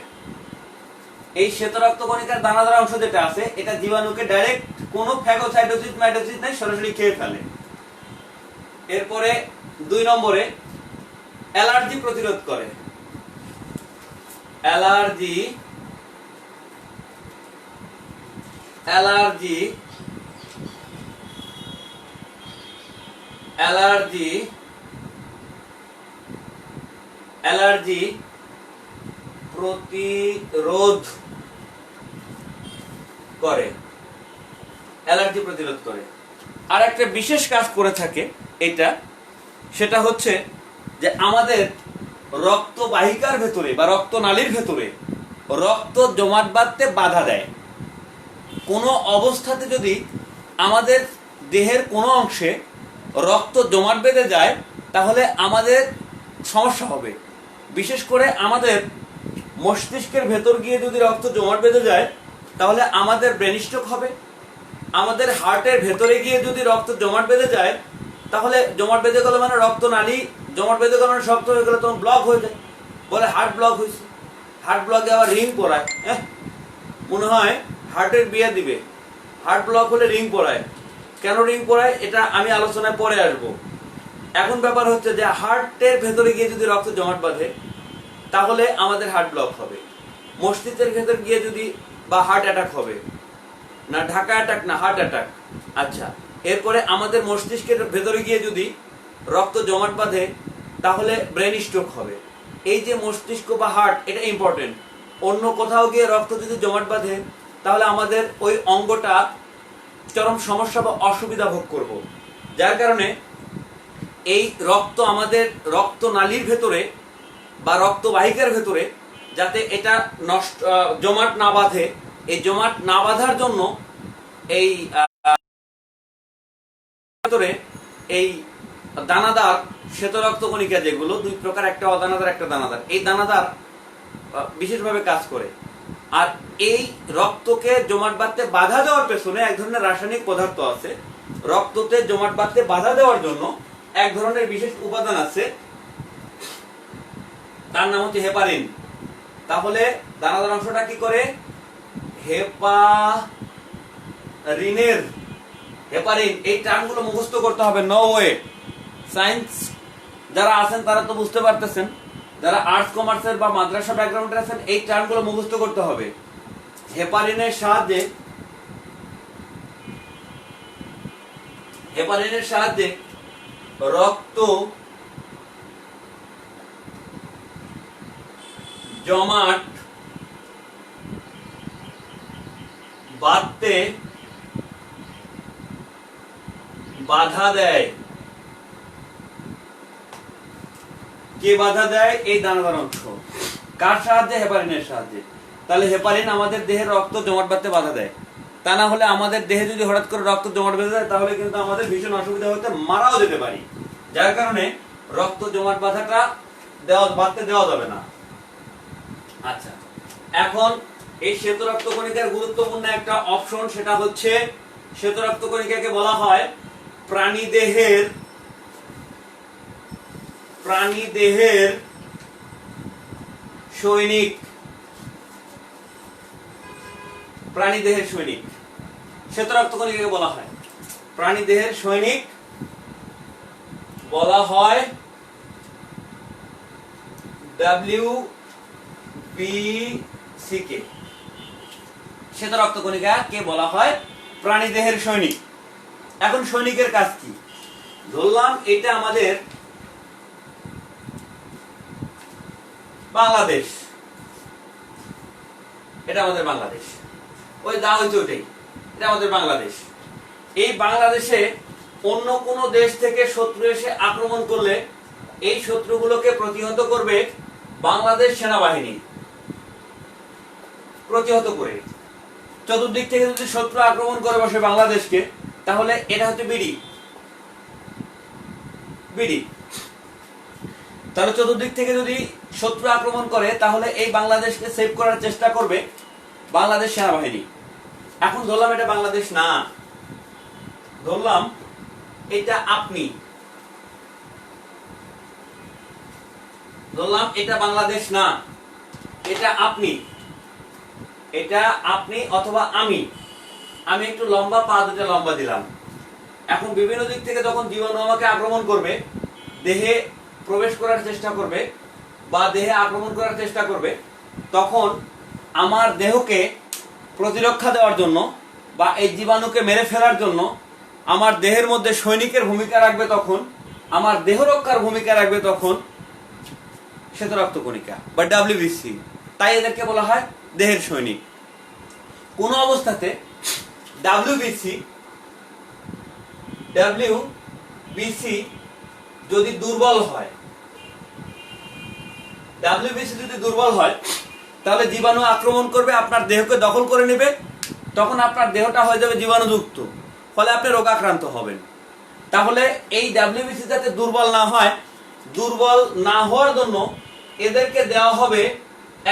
এই শ্বেতরক্ত কণিকার দানাদার অংশ যেটা আছে, এটা জীবাণুকে ডাইরেক্ট, কোনো ফ্যাগোসাইটোসিস মাইটোসিস নাই, সরাসরি খেয়ে ফেলে। এরপরে 2 নম্বরে অ্যালার্জি প্রতিরোধ করে। অ্যালার্জি প্রতিরোধ করে। অ্যালার্জি প্রতিরোধ করে। আর একটা বিশেষ কাজ করে থাকে এটা, সেটা হচ্ছে যে আমাদের রক্তবাহিকার ভেতরে বা রক্তনালীর ভেতরে রক্ত জমাট বাঁধতে বাধা দেয়। কোনো অবস্থাতে যদি আমাদের দেহের কোনো অংশে রক্ত জমাট বেঁধে যায়, তাহলে আমাদের সমস্যা হবে। বিশেষ করে আমাদের মস্তিষ্কের ভেতর গিয়ে যদি রক্ত জমাট বেঁধে যায়, তাহলে আমাদের ব্রেন স্ট্রোক হবে। আমাদের হার্টের ভেতরে গিয়ে যদি রক্ত জমাট বেঁধে যায়, তাহলে জমাট বেঁধে গেলে মানে রক্তনালী জমাট বেঁধে গেলে মানে শক্ত হয়ে গেলে তখন ব্লক হয়ে যায়, বলে হার্ট ব্লক হয়েছে। হার্ট ব্লকে আবার রিং পরায়, মনে হয় হার্টের বিয়ে দিবে। হার্ট ব্লক হলে রিং পরায়। কেন রিং পরায় এটা আমি আলোচনায় পরে আসবো। এখন ব্যাপার হচ্ছে যে হার্টের ভেতরে গিয়ে যদি রক্ত জমাট বাঁধে তাহলে আমাদের হার্ট ব্লক হবে, মস্তিষ্কের ভেতর গিয়ে যদি বা হার্ট অ্যাটাক হবে, না ঢাকা অ্যাটাক না হার্ট অ্যাটাক। আচ্ছা, এরপরে আমাদের মস্তিষ্কের ভেতরে গিয়ে যদি রক্ত জমাট বাঁধে তাহলে ব্রেন স্ট্রোক হবে। এই যে মস্তিষ্ক বা হার্ট এটা ইম্পর্টেন্ট, অন্য কোথাও গিয়ে রক্ত যদি জমাট বাঁধে তাহলে আমাদের ওই অঙ্গটা চরম সমস্যা বা অসুবিধা ভোগ করব। যার কারণে এই রক্ত আমাদের রক্তনালীর ভেতরে বা রক্তবাহিকার ভেতরে যাতে এটা জমাট না বাঁধে, এই জমাট না বাঁধার জন্য এই ভেতরে এই দানাদার শ্বেত রক্তকণিকা যেগুলো দুই প্রকার, একটা অদানাদার একটা দানাদার, এই দানাদার বিশেষভাবে কাজ করে। আর এই রক্তকে জমাট বাঁধতে বাধা দেওয়ার পেছনে এক ধরনের রাসায়নিক পদার্থ আছে। রক্ততে জমাট বাঁধতে বাধা দেওয়ার জন্য এক ধরনের বিশেষ উপাদান আছে, তার নাম হচ্ছে হেপারিন। তাহলে দানাদার অংশটা কি করে? হেপারিন এই টার্মগুলো মুখস্থ করতে হবে। নো ওয়ে, সায়েন্স যারা আছেন তারা তো বুঝতে পারতেছেন, যারা আর্টস কমার্সের বা মাদ্রাসা ব্যাকগ্রাউন্ডে আছেন এই টার্মগুলো মুখস্থ করতে হবে। হেপারিনের সাহায্যে রক্ত জমাট বাঁধতে বাধা দেয়। কে বাধা দেয়? এই দানাদার অংশ। কার সাহায্যে? হেপারিনের সাহায্যে। তাহলে হেপারিন আমাদের দেহের রক্ত জমাট বাঁধতে বাধা দেয়। তা না হলে আমাদের দেহে যদি হঠাৎ করে রক্ত জমাট বেঁধে যায় তাহলে কিন্তু আমাদের ভীষণ অসুবিধা হতে, মারাও যেতে পারি। যার কারণে রক্ত জমাট বাঁধাটা বাঁধতে দেওয়া যাবে না। আচ্ছা, এখন এই শ্বেত রক্তকণিকার গুরুত্বপূর্ণ একটা অপশন, সেটা হচ্ছে শ্বেত রক্তকণিকাকে বলা হয় প্রাণীদেহের সৈনিক। প্রাণীদেহের সৈনিক শ্বেত রক্তকণিকাকে বলা হয় প্রাণীদেহের সৈনিক, বলা হয় WBC কে। শ্বেত রক্তকণিকাকে বলা হয় প্রাণীদেহের সৈনিক। এখন সৈনিকের কাজ কি? ধরলাম এটা আমাদের বাংলাদেশ, ওই দা হইছে ওটাই, এটা আমাদের বাংলাদেশ। এই বাংলাদেশে অন্য কোন দেশ থেকে শত্রু এসে আক্রমণ করলে এই শত্রুগুলোকে প্রতিহত করবে বাংলাদেশ সেনাবাহিনী। প্রতিহত করে চতুর্দিক থেকে যদি শত্রু আক্রমণ করে বসে বাংলাদেশকে, তাহলে এটা হচ্ছে বিডি। তাহলে চতুর্দিক থেকে যদি শত্রু আক্রমণ করে তাহলে এই বাংলাদেশকে সেভ করার চেষ্টা করবে বাংলাদেশ সেনাবাহিনী। এখন ধরলাম এটা বাংলাদেশ না, ধরলাম এটা আপনি, ধরলাম এটা বাংলাদেশ না, এটা আপনি, অথবা আমি একটু লম্বা, পা দুটো লম্বা দিলাম। এখন বিভিন্ন দিক থেকে যখন জীবাণু আমাকে আক্রমণ করবে, দেহে প্রবেশ করার চেষ্টা করবে বা দেহে আক্রমণ করার চেষ্টা করবে, তখন আমার দেহকে প্রতিরক্ষা দেওয়ার জন্য বা এই জীবাণুকে মেরে ফেলার জন্য আমার দেহের মধ্যে সৈনিকের ভূমিকা রাখবে, তখন আমার দেহ রক্ষার ভূমিকা রাখবে তখন শ্বেত রক্তকণিকা বা WBC। তাই এদেরকে বলা হয় দেহের সৈনিক। কোন অবস্থাতে WBC যদি দুর্বল হয়, তাহলে জীবাণু আক্রমণ করবে, আপনার দেহকে দখল করে নেবে, তখন আপনার দেহটা হয়ে যাবে জীবাণুযুক্ত, ফলে আপনি রোগাক্রান্ত হবেন। তাহলে এই WBC যাতে দুর্বল না হয়, দুর্বল না হওয়ার জন্য এদেরকে দেওয়া হবে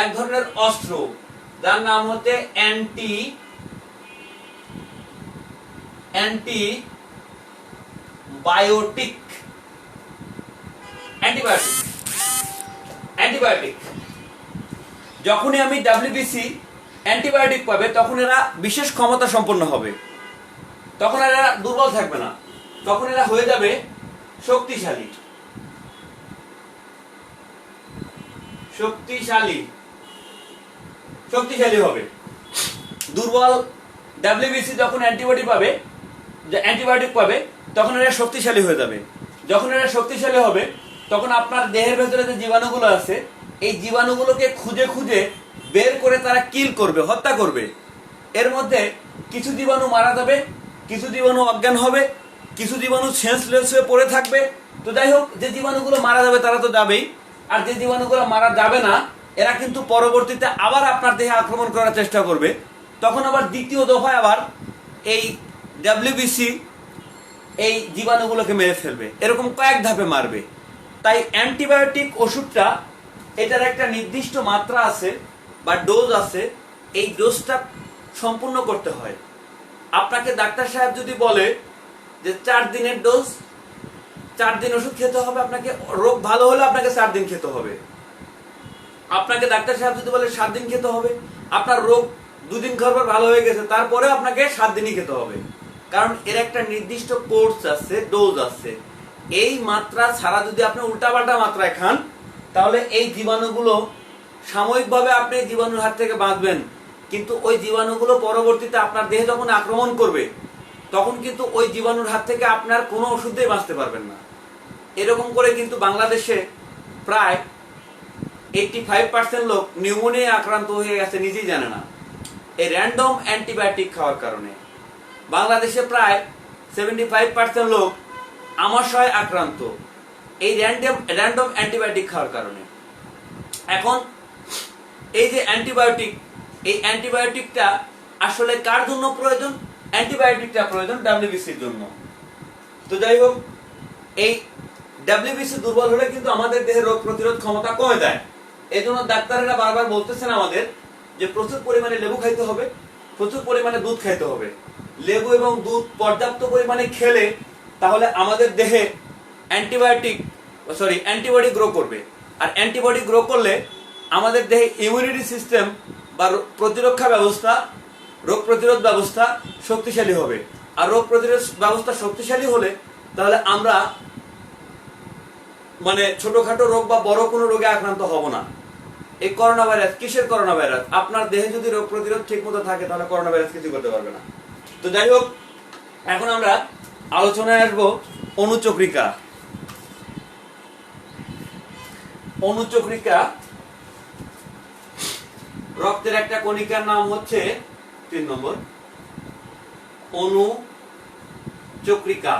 এক ধরনের অস্ত্র, যার নাম হচ্ছে অ্যান্টিবায়োটিক। যখনই আমি WBC অ্যান্টিবায়োটিক পাবে তখন এরা বিশেষ ক্ষমতা সম্পন্ন হবে, তখন এরা দুর্বল থাকবে না, তখন এরা হয়ে যাবে শক্তিশালী, শক্তিশালী, শক্তিশালী হবে। দুর্বল ডাব্লিউবিসি যখন অ্যান্টিবায়োটিক পাবে তখন এরা শক্তিশালী হয়ে যাবে। যখন এরা শক্তিশালী হবে তখন আপনার দেহের ভেতরে যে জীবাণুগুলো আছে এই জীবাণুগুলোকে খুঁজে খুঁজে বের করে তারা কিল করবে, হত্যা করবে। এর মধ্যে কিছু জীবাণু মারা যাবে, কিছু জীবাণু অজ্ঞান হবে, কিছু জীবাণু সেন্সলেস হয়ে পড়ে থাকবে। তো যাই হোক, যে জীবাণুগুলো মারা যাবে তারা তো যাবেই, আর যে জীবাণুগুলো মারা যাবে না এরা কিন্তু পরবর্তীতে আবার আপনার দেহে আক্রমণ করার চেষ্টা করবে। তখন আবার দ্বিতীয় দফায় আবার এই ডাব্লিউবিসি এই জীবাণুগুলোকে মেরে ফেলবে, এরকম কয়েক ধাপে মারবে। তাই অ্যান্টিবায়োটিক ওষুধটা এটার একটা নির্দিষ্ট মাত্রা আছে বা ডোজ আছে, এই ডোজটা সম্পূর্ণ করতে হয়। আপনাকে ডাক্তার সাহেব যদি বলে যে 4 দিনের ডোজ, 4 দিন ওষুধ খেতে হবে, আপনাকে রোগ ভালো হলে আপনাকে 4 দিন খেতে হবে। আপনাকে ডাক্তার সাহেব যদি বলে 7 দিন খেতে হবে, আপনার রোগ 2 দিন খাওয়ার পর ভালো হয়ে গেছে, তারপরে আপনাকে 7 দিনই খেতে হবে। কারণ এর একটা নির্দিষ্ট কোর্স আছে, ডোজ আছে। এই মাত্রা ছাড়া যদি আপনি উল্টাপাল্টা মাত্রায় খান তাহলে এই জীবাণুগুলো সাময়িকভাবে আপনি জীবাণুর হাত থেকে বাঁচবেন, কিন্তু ওই জীবাণুগুলো পরবর্তীতে আপনার দেহে যখন আক্রমণ করবে তখন কিন্তু ওই জীবাণুর হাত থেকে আপনার কোনো ওষুধেই বাঁচতে পারবেন না। এরকম করে কিন্তু বাংলাদেশে প্রায় 85% লোক নিউমোনিয়া আক্রান্ত হয়ে গেছে, নিজেই জানে না, এই র্যান্ডম অ্যান্টিবায়োটিক খাওয়ার কারণে। বাংলাদেশে প্রায় 75% লোক আমাশয় আক্রান্ত এই র্যান্ডম অ্যান্টিবায়োটিক খাওয়ার কারণে। এখন এই যে অ্যান্টিবায়োটিক, এই অ্যান্টিবায়োটিকটা আসলে কার জন্য প্রয়োজন? অ্যান্টিবায়োটিকটা প্রয়োজন ডাব্লিউবিসির জন্য। তো যাই হোক, এই ডাব্লিউবিসি দুর্বল হলে কিন্তু আমাদের দেহের রোগ প্রতিরোধ ক্ষমতা কমে যায়। এই জন্য ডাক্তারেরা বারবার বলতেছেন আমাদের যে প্রচুর পরিমাণে লেবু খাইতে হবে, প্রচুর পরিমাণে দুধ খাইতে হবে। লেবু এবং দুধ পর্যাপ্ত পরিমাণে খেলে তাহলে আমাদের দেহে অ্যান্টিবডি গ্রো করবে। আর অ্যান্টিবডি গ্রো করলে আমাদের দেহে ইমিউনিটি সিস্টেম বা প্রতিরক্ষা ব্যবস্থা, রোগ প্রতিরোধ ব্যবস্থা শক্তিশালী হবে। আর রোগ প্রতিরোধ ব্যবস্থা শক্তিশালী হলে তাহলে আমরা ছোটখাটো রোগ বা বড় কোনো রোগে আক্রান্ত হব না। এই করোনা ভাইরাস, কিসের করোনা ভাইরাস? আপনার দেহে যদি রোগ প্রতিরোধ ঠিক মতো থাকে তাহলে করোনা ভাইরাস কিছু করতে পারবে না। তো যাই হোক, এখন আমরা আলোচনায় আসবো অনুচক্রিকা। অনুচক্রিকা রক্তের একটা কণিকার নাম হচ্ছে 3 নম্বর অনুচক্রিকা।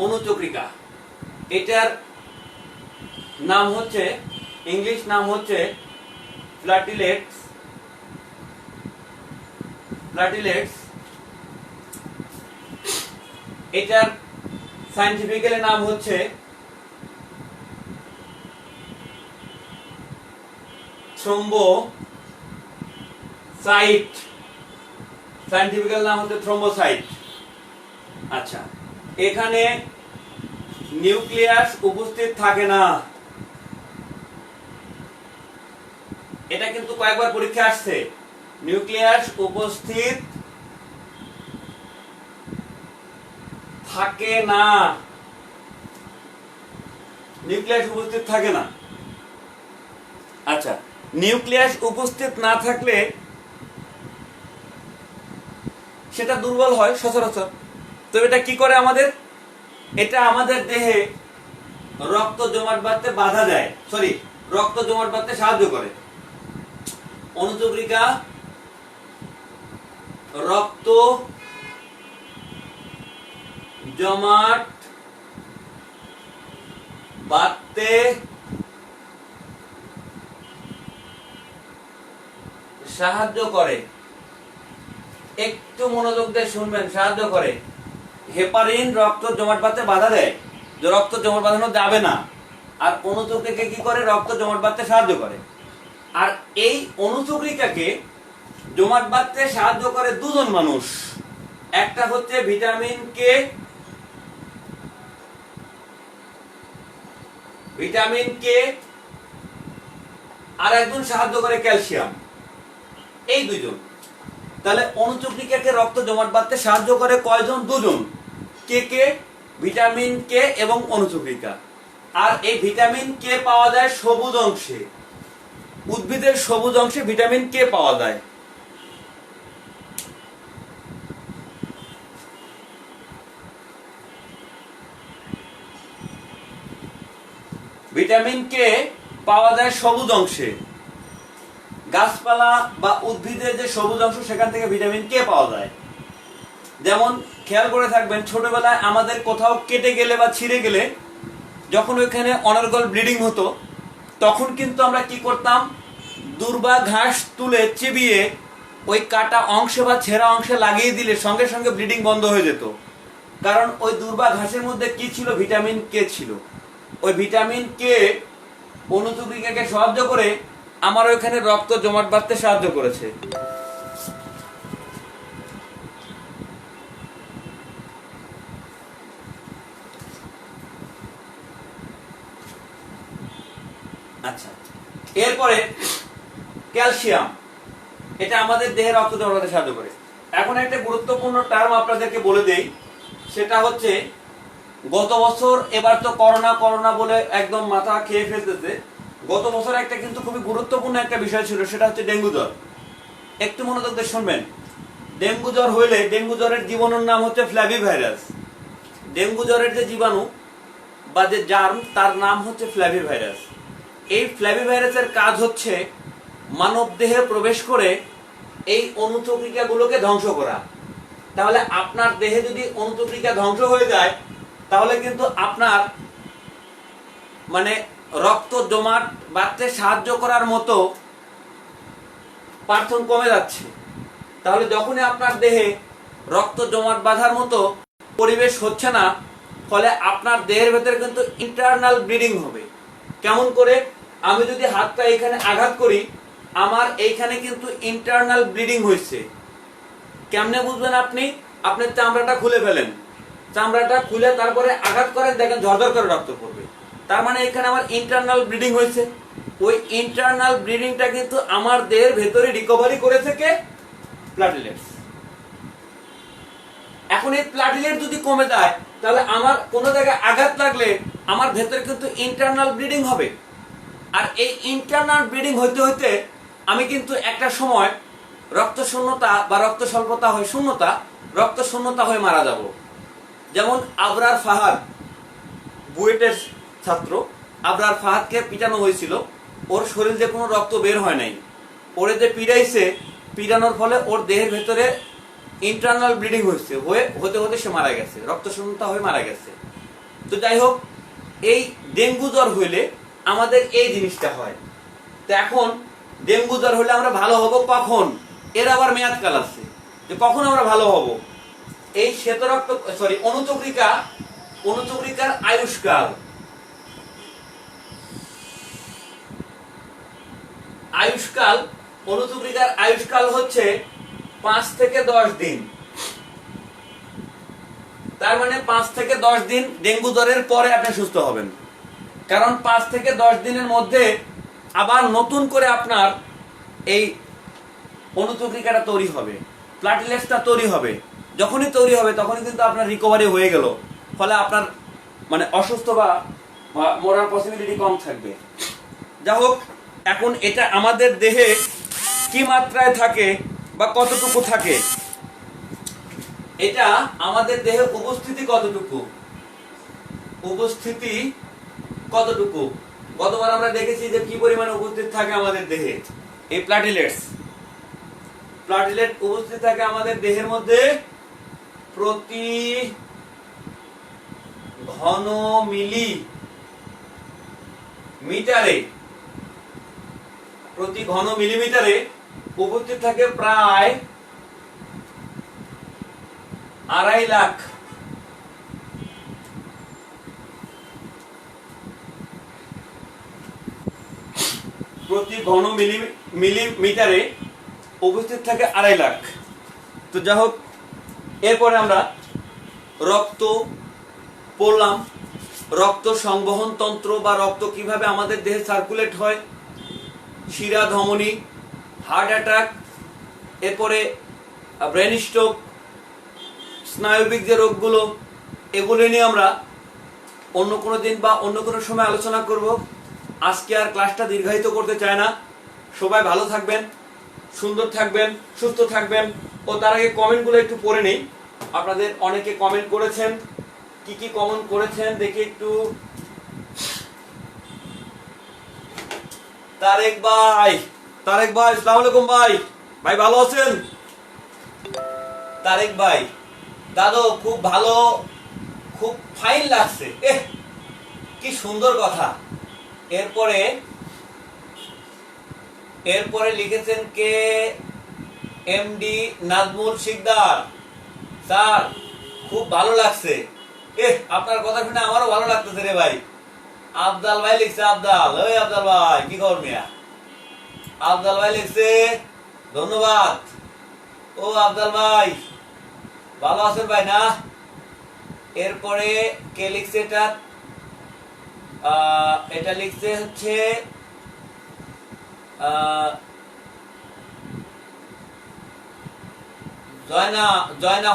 অনুচক্রিকা এটার নাম হচ্ছে, ইংলিশ নাম হচ্ছে প্লাটিলেটস। এটার সায়েন্টিফিক্যালি নাম হচ্ছে থ্রম্বোসাইট। সায়েন্টিফিক্যাল নাম হচ্ছে থ্রম্বোসাইট। আচ্ছা, এখানে নিউক্লিয়াস উপস্থিত থাকে না। এটা কিন্তু কয়েকবার পরীক্ষা আসছে, নিউক্লিয়াস উপস্থিত থাকে না, নিউক্লিয়াস উপস্থিত থাকে না। আচ্ছা, নিউক্লিয়াস উপস্থিত না থাকলে সেটা দুর্বল হয় সচরাচর। তো এটা কি করে আমাদের? এটা আমাদের দেহে রক্ত জমাট বাঁধতে বাধা দেয়, রক্ত জমাট বাঁধতে সাহায্য করে। অনুচক্রিকা রক্ত জমাট বাঁধতে সাহায্য করে। একটু মনোযোগ দিয়ে শুনবেন, সাহায্য করে। হেপারিন রক্ত জমাট বাঁধতে বাধা দেয়, যে রক্ত জমাট বাঁধানো যাবে না। আর অনুচক্রিকা কি করে? রক্ত জমাট বাঁধতে সাহায্য করে। আর এই অনুচক্রিকাকে জমাট বাঁধতে সাহায্য করে দুজন মানুষ। একটা হচ্ছে ভিটামিন কে, আর একজন সাহায্য করে ক্যালসিয়াম। এই দুজন। তাহলে অনুচক্রিকাকে রক্ত জমাট বাঁধতে সাহায্য করে কয়জন? দুজন। কে ভিটামিন কে এবং অনুচক্রিকা। আর এই ভিটামিন কে পাওয়া যায় সবুজ অংশে, উদ্ভিদের সবুজ অংশে ভিটামিন কে পাওয়া যায়। ভিটামিন কে পাওয়া যায় সবুজ অংশে, গাছপালা বা উদ্ভিদের যে সবুজ অংশ সেখান থেকে ভিটামিন কে পাওয়া যায়। যেমন খেয়াল করে থাকবেন, ছোটবেলায় আমাদের কোথাও কেটে গেলে বা ছিঁড়ে গেলে যখন ওইখানে অনর্গল ব্লিডিং হতো, তখন কিন্তু আমরা কি করতাম, দূর্বা ঘাস তুলে চিবিয়ে ওই কাটা অংশে বা ছেঁড়া অংশে লাগিয়ে দিলে সঙ্গে সঙ্গে ব্লিডিং বন্ধ হয়ে যেত। কারণ ওই দূর্বা ঘাসের মধ্যে কি ছিল, ভিটামিন কে ছিল। ওই ভিটামিন কে অনুচক্রিকাকে সাহায্য করে আমার ওইখানে রক্ত জমাট বাঁধতে সাহায্য করেছে। আচ্ছা, এরপরে ক্যালসিয়াম, এটা আমাদের দেহে রক্ত জমাট বাঁধতে সাহায্য করে। এখন একটা গুরুত্বপূর্ণ টার্ম আপনাদেরকে বলে দেই, সেটা হচ্ছে গত বছর, এবার তো করোনা বলে একদম মাথা খেয়ে ফেলতেছে, গত বছর একটা কিন্তু খুবই গুরুত্বপূর্ণ একটা বিষয় ছিল, সেটা হচ্ছে ডেঙ্গু জ্বর। একটু মনোযোগ দিয়ে শুনবেন। ডেঙ্গু জ্বর হইলে, ডেঙ্গু জ্বরের জীবাণুর নাম হচ্ছে ফ্ল্যাভিভাইরাস। ডেঙ্গু জ্বরের যে জীবাণু বা যে জার্ম, তার নাম হচ্ছে ফ্ল্যাভিভাইরাস। এই ফ্ল্যাভিভাইরাসের কাজ হচ্ছে মানব দেহে প্রবেশ করে এই অনুচক্রিকাগুলোকে ধ্বংস করা। তাহলে আপনার দেহে যদি অনুচক্রিকা ধ্বংস হয়ে যায়, তাহলে কিন্তু আপনার মানে রক্ত জমাট বাঁধতে সাহায্য করার মতো পার্থন কমে যাচ্ছে। তাহলে যখনই আপনার দেহে রক্ত জমাট বাঁধার মতো পরিবেশ হচ্ছে না, ফলে আপনার দেহের ভেতরে কিন্তু ইন্টারনাল ব্লিডিং হবে। কেমন করে? আমি যদি হাতটা এখানে আঘাত করি, আমার এইখানে কিন্তু ইন্টারনাল ব্লিডিং হয়েছে। কেমনে বুঝবেন আপনি? আপনি চামড়াটা খুলে ফেলেন, চামড়াটা খুলে তারপরে আঘাত করেন, দেখেন ঝরঝর করে রক্ত পড়বে। তার মানে এখানে আমার ইন্টারনাল ব্লিডিং হয়েছে। ওই ইন্টারনাল ব্লিডিংটা কিন্তু আমার দেহের ভেতরে রিকভারি করে থেকে প্লাটিলেটস। এখন এই প্লাটিলেট যদি কমে যায়, তাহলে আমার কোনো জায়গায় আঘাত লাগলে আমার ভেতরে কিন্তু ইন্টারনাল ব্লিডিং হবে। আর এই ইন্টারনাল ব্লিডিং হইতে হইতে আমি কিন্তু একটা সময় রক্ত শূন্যতা বা রক্ত স্বল্পতা হয়ে শূন্যতা, রক্ত শূন্যতা হয়ে মারা যাব। যেমন আবরার ফাহাদ, বুয়েটের ছাত্র আবরার ফাহাদকে পিটানো হয়েছিল, ওর শরীরে কোনো রক্ত বের হয় নাই। ওরে যে পিটাইছে, পিটানোর ফলে ওর দেহের ভেতরে ইন্টারনাল ব্লিডিং হয়েছে, হতে হতে সে মারা গেছে, রক্ত শূন্যতা হয়ে মারা গেছে। তো যাই হোক, এই ডেঙ্গু জ্বর হইলে আমাদের এই জিনিসটা হয়। তো এখন ডেঙ্গু জ্বর হলে আমরা ভালো হব কখন? এর আবার মেয়াদ কাল আছে, যে কখন আমরা ভালো হব। এই শ্বেতরক্ত অনুচক্রিকার আয়ুষ্কাল, অনুচক্রিকার আয়ুষ্কাল হচ্ছে 5 থেকে 10 দিন। তার মানে 5 থেকে 10 দিন ডেঙ্গু জ্বরের পরে আপনি সুস্থ হবেন। কারণ 5 থেকে 10 দিনের মধ্যে আবার নতুন করে আপনার এই অনুচক্রিকাটা তৈরি হবে, প্লাটিলেটসটা তৈরি হবে। যখনই তৈরি হবে তখনই কিন্তু আপনার রিকভারি হয়ে গেল, ফলে আপনার মানে অসুস্থ বা মরার পসিবিলিটি কম থাকবে। যাই হোক, এখন এটা আমাদের দেহে কি মাত্রায় থাকে বা কতটুকু থাকে, এটা আমাদের দেহে উপস্থিতি কতটুকু গতবার আমরা দেখেছি যে কি পরিমাণে উপস্থিত থাকে আমাদের দেহে। এই প্লাটিলেট উপস্থিত থাকে আমাদের দেহের মধ্যে প্রতি ঘন মিলিমিটারে উপস্থিত থাকে প্রায় 2.5 লাখ। প্রতি ঘন মিলিমিটারে উপস্থিত থাকে 2.5 লাখ। তো যাই হোক, এরপরে আমরা রক্ত পড়লাম, রক্ত সংবহন তন্ত্র বা রক্ত কিভাবে আমাদের দেহে সার্কুলেট হয়, শিরা ধমনী, হার্ট অ্যাটাক, এরপরে ব্রেন স্ট্রোক, স্নায়বিক যে রোগগুলো, এগুলো নিয়ে আমরা অন্য কোনো দিন বা অন্য কোনো সময় আলোচনা করব। আজকে আর ক্লাসটা দীর্ঘায়িত করতে চায় না। সবাই ভালো থাকবেন, সুন্দর থাকবেন, সুস্থ থাকবেন। ও তার আগে কমেন্টগুলো একটু পড়ে নেই। আপনাদের অনেকে কমেন্ট করেছেন, কি কি কমেন্ট করেছেন দেখি একটু। তারেক ভাই, আসসালামু আলাইকুম ভাই। ভাই ভালো আছেন? তারেক ভাই, দাদু খুব ভালো, খুব ফাইন লাগছে। কি সুন্দর কথা। এরপরে লিখেছেন কে এমডি নাজমুল শিকদার, স্যার খুব ভালো লাগছে। আপনার কথা শুনে আমারও ভালো লাগতেছে রে ভাই। আফজাল ভাই লিখছে, আফজাল ভাই কি খবর মিয়া? আফজাল ভাই লিখছে ধন্যবাদ। ও আফজাল ভাই ভালো আছেন ভাই না? এরপরে কে লিখছে এটা লিখছে হচ্ছে জয়না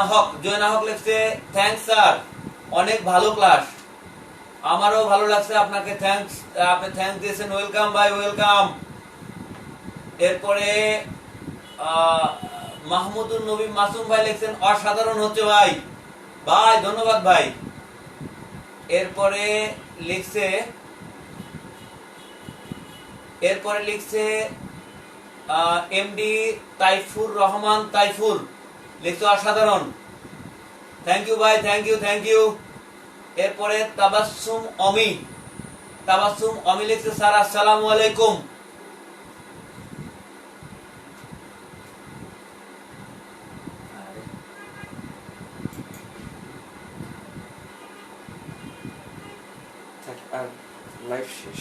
হক লিখছে থ্যাঙ্কস স্যার, অনেক ভালো ক্লাস। আমারও ভালো লাগছে, আপনাকে থ্যাঙ্কস, আপনি থ্যাঙ্কস দিয়েছেন। ওয়েলকাম ভাই, ওয়েলকাম। এরপরে মাহমুদুর নবী মাসুম ভাই লিখছেন অসাধারণ হচ্ছে ভাই। ভাই ধন্যবাদ ভাই। এরপরে লিখছে এমডি তাইফুর রহমান, তাইফুর লিখছে অসাধারণ। থ্যাংক ইউ ভাই, থ্যাংক ইউ। এরপরে তাবাসসুম অমি লিখছে স্যার আসসালামু আলাইকুম। লাইভ শেষ।